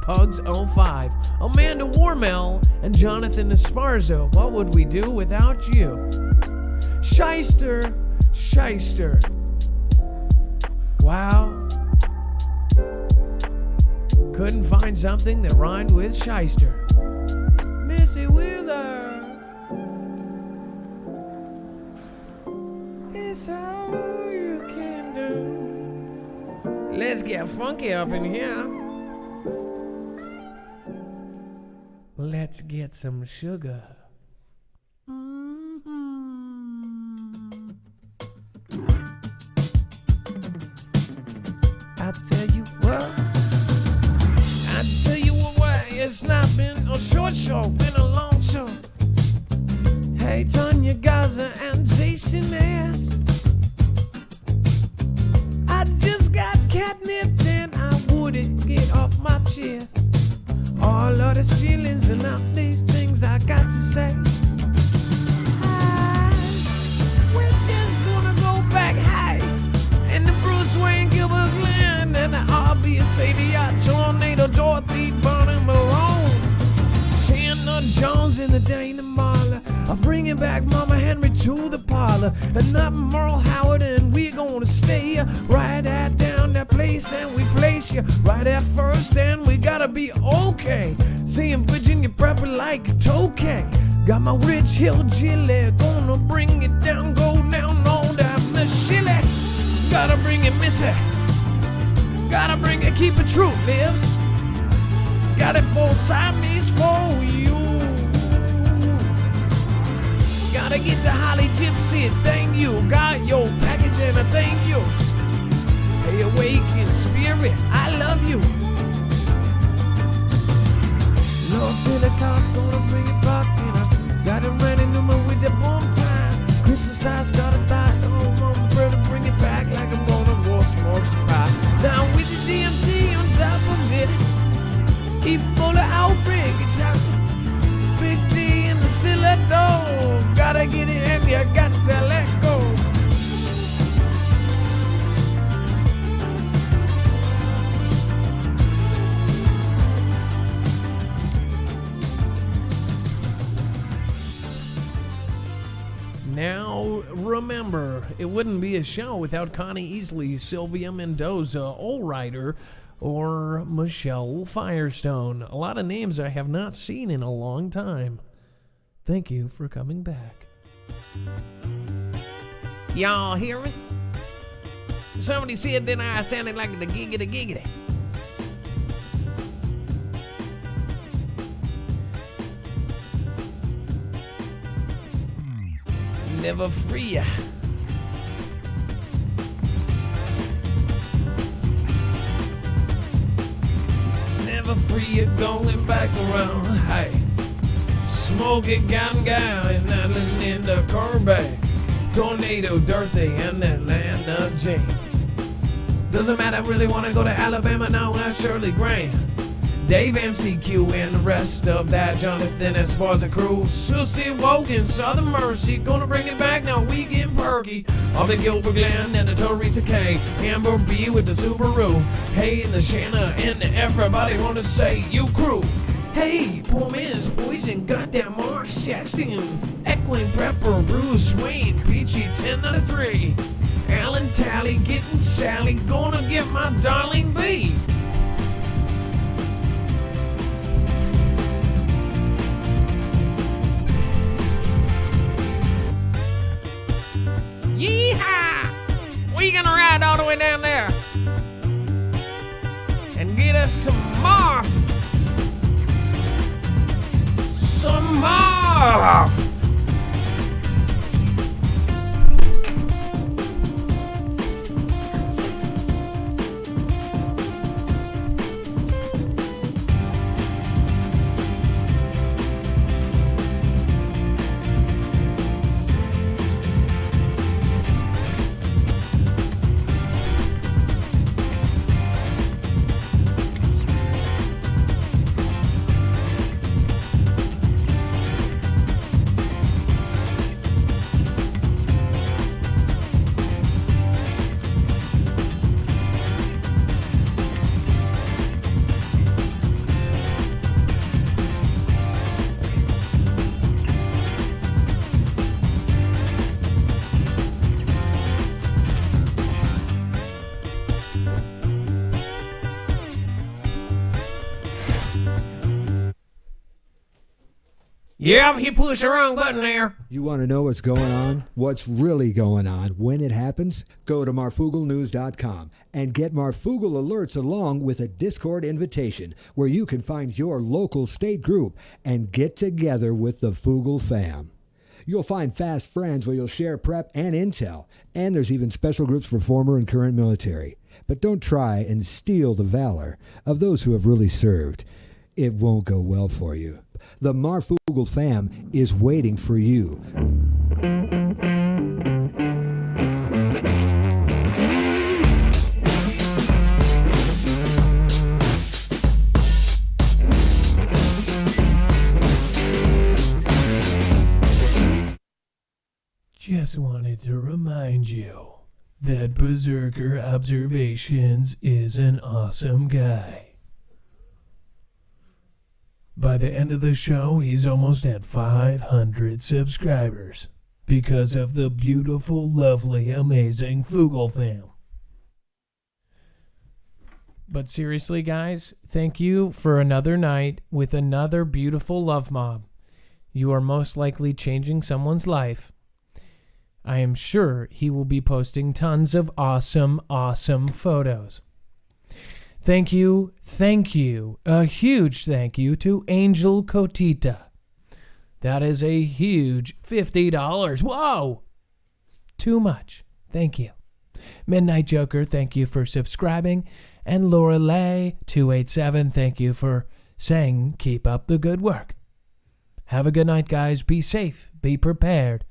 Pugs 05, Amanda Warmel, and Jonathan Esparzo. What would we do without you? Shyster. Wow. Couldn't find something that rhymed with shyster. Missy Wheeler. It's all you can do. Let's get funky up in here. Let's get some sugar. I tell you what, it's not been a short show, been a long show. Hey, Tanya Gaza and Jason S. I just got catnipped and I wouldn't get off my chest. All of these feelings and all these things I got to say. We just wanna go back high. And the Bruce Wayne, Gilbert Glenn, and the RB Sadie, Tornado, Dorothy, Bonnie Malone, Shannon Jones and the Dana Marla. I'm bringing back Mama Henry to the parlor. And I'm Merle Howard, and we're gonna stay right at down that place, and we place you right at first, and we gotta be okay. Seeing Virginia Prepper like a tokay. Got my Rich Hill Gilly, gonna bring it down, go down on that Michelle. Gotta bring it, Missy. Gotta bring it, keep it true, lives. Got it for Siamese for you. Gotta get the Holly Gypsy, thank you. Got your package and I thank you. Hey, awakened spirit, I love you. Lord Pentecost, gonna bring it back in. I got it ready, number with the boom time. Christian styles, got a thought. Oh, mama, brother, bring it back like I'm gonna roll smoke spot. Down with the DMT on top of it. Keep full of outbreak. Big D in the stiletto. Gotta get it and you got to let go. Now, remember, it wouldn't be a show without Connie Easley, Sylvia Mendoza, All Rider, or Michelle Firestone. A lot of names I have not seen in a long time. Thank you for coming back. Y'all hear me? Somebody said that I sounded like the giggity. Never free ya. Never free ya, going back around. Hey, smoke it, gown, and that little in the Corbeck. Tornado, Dorothy, and Atlanta Jane. Doesn't matter, I really want to go to Alabama now, Shirley Graham. Dave MCQ and the rest of that Jonathan Esparza crew. Susty Wogan, Southern Mercy, gonna bring it back now, we get perky. All the Gilbert Glenn and the Teresa K. Amber B with the Subaru. Hey, the Shanna and everybody wanna say you crew. Hey, poor man's poison, goddamn Mark Sexton. Equine Prepper, Bruce Wayne, Peachy 10 out of 3. Alan Tally, getting Sally, gonna get my darling B. Yeehaw! We gonna ride all the way down there and get us some Marf. Some Marf. Yep, he pushed the wrong button there. You want to know what's going on? What's really going on when it happens? Go to marfooglenews.com and get Marfoogle alerts along with a Discord invitation where you can find your local state group and get together with the Foogle fam. You'll find fast friends where you'll share prep and intel, and there's even special groups for former and current military. But don't try and steal the valor of those who have really served. It won't go well for you. The Marfoogle fam is waiting for you. Just wanted to remind you that Berserker Observations is an awesome guy. By the end of the show, he's almost at 500 subscribers because of the beautiful, lovely, amazing Foogle fam. But seriously, guys, thank you for another night with another beautiful love mob. You are most likely changing someone's life. I am sure he will be posting tons of awesome, awesome photos. Thank you, a huge thank you to Angel Cotita. That is a huge $50. Whoa! Too much. Thank you. Midnight Joker, thank you for subscribing. And Laura Lay 287, thank you for saying keep up the good work. Have a good night, guys. Be safe, be prepared,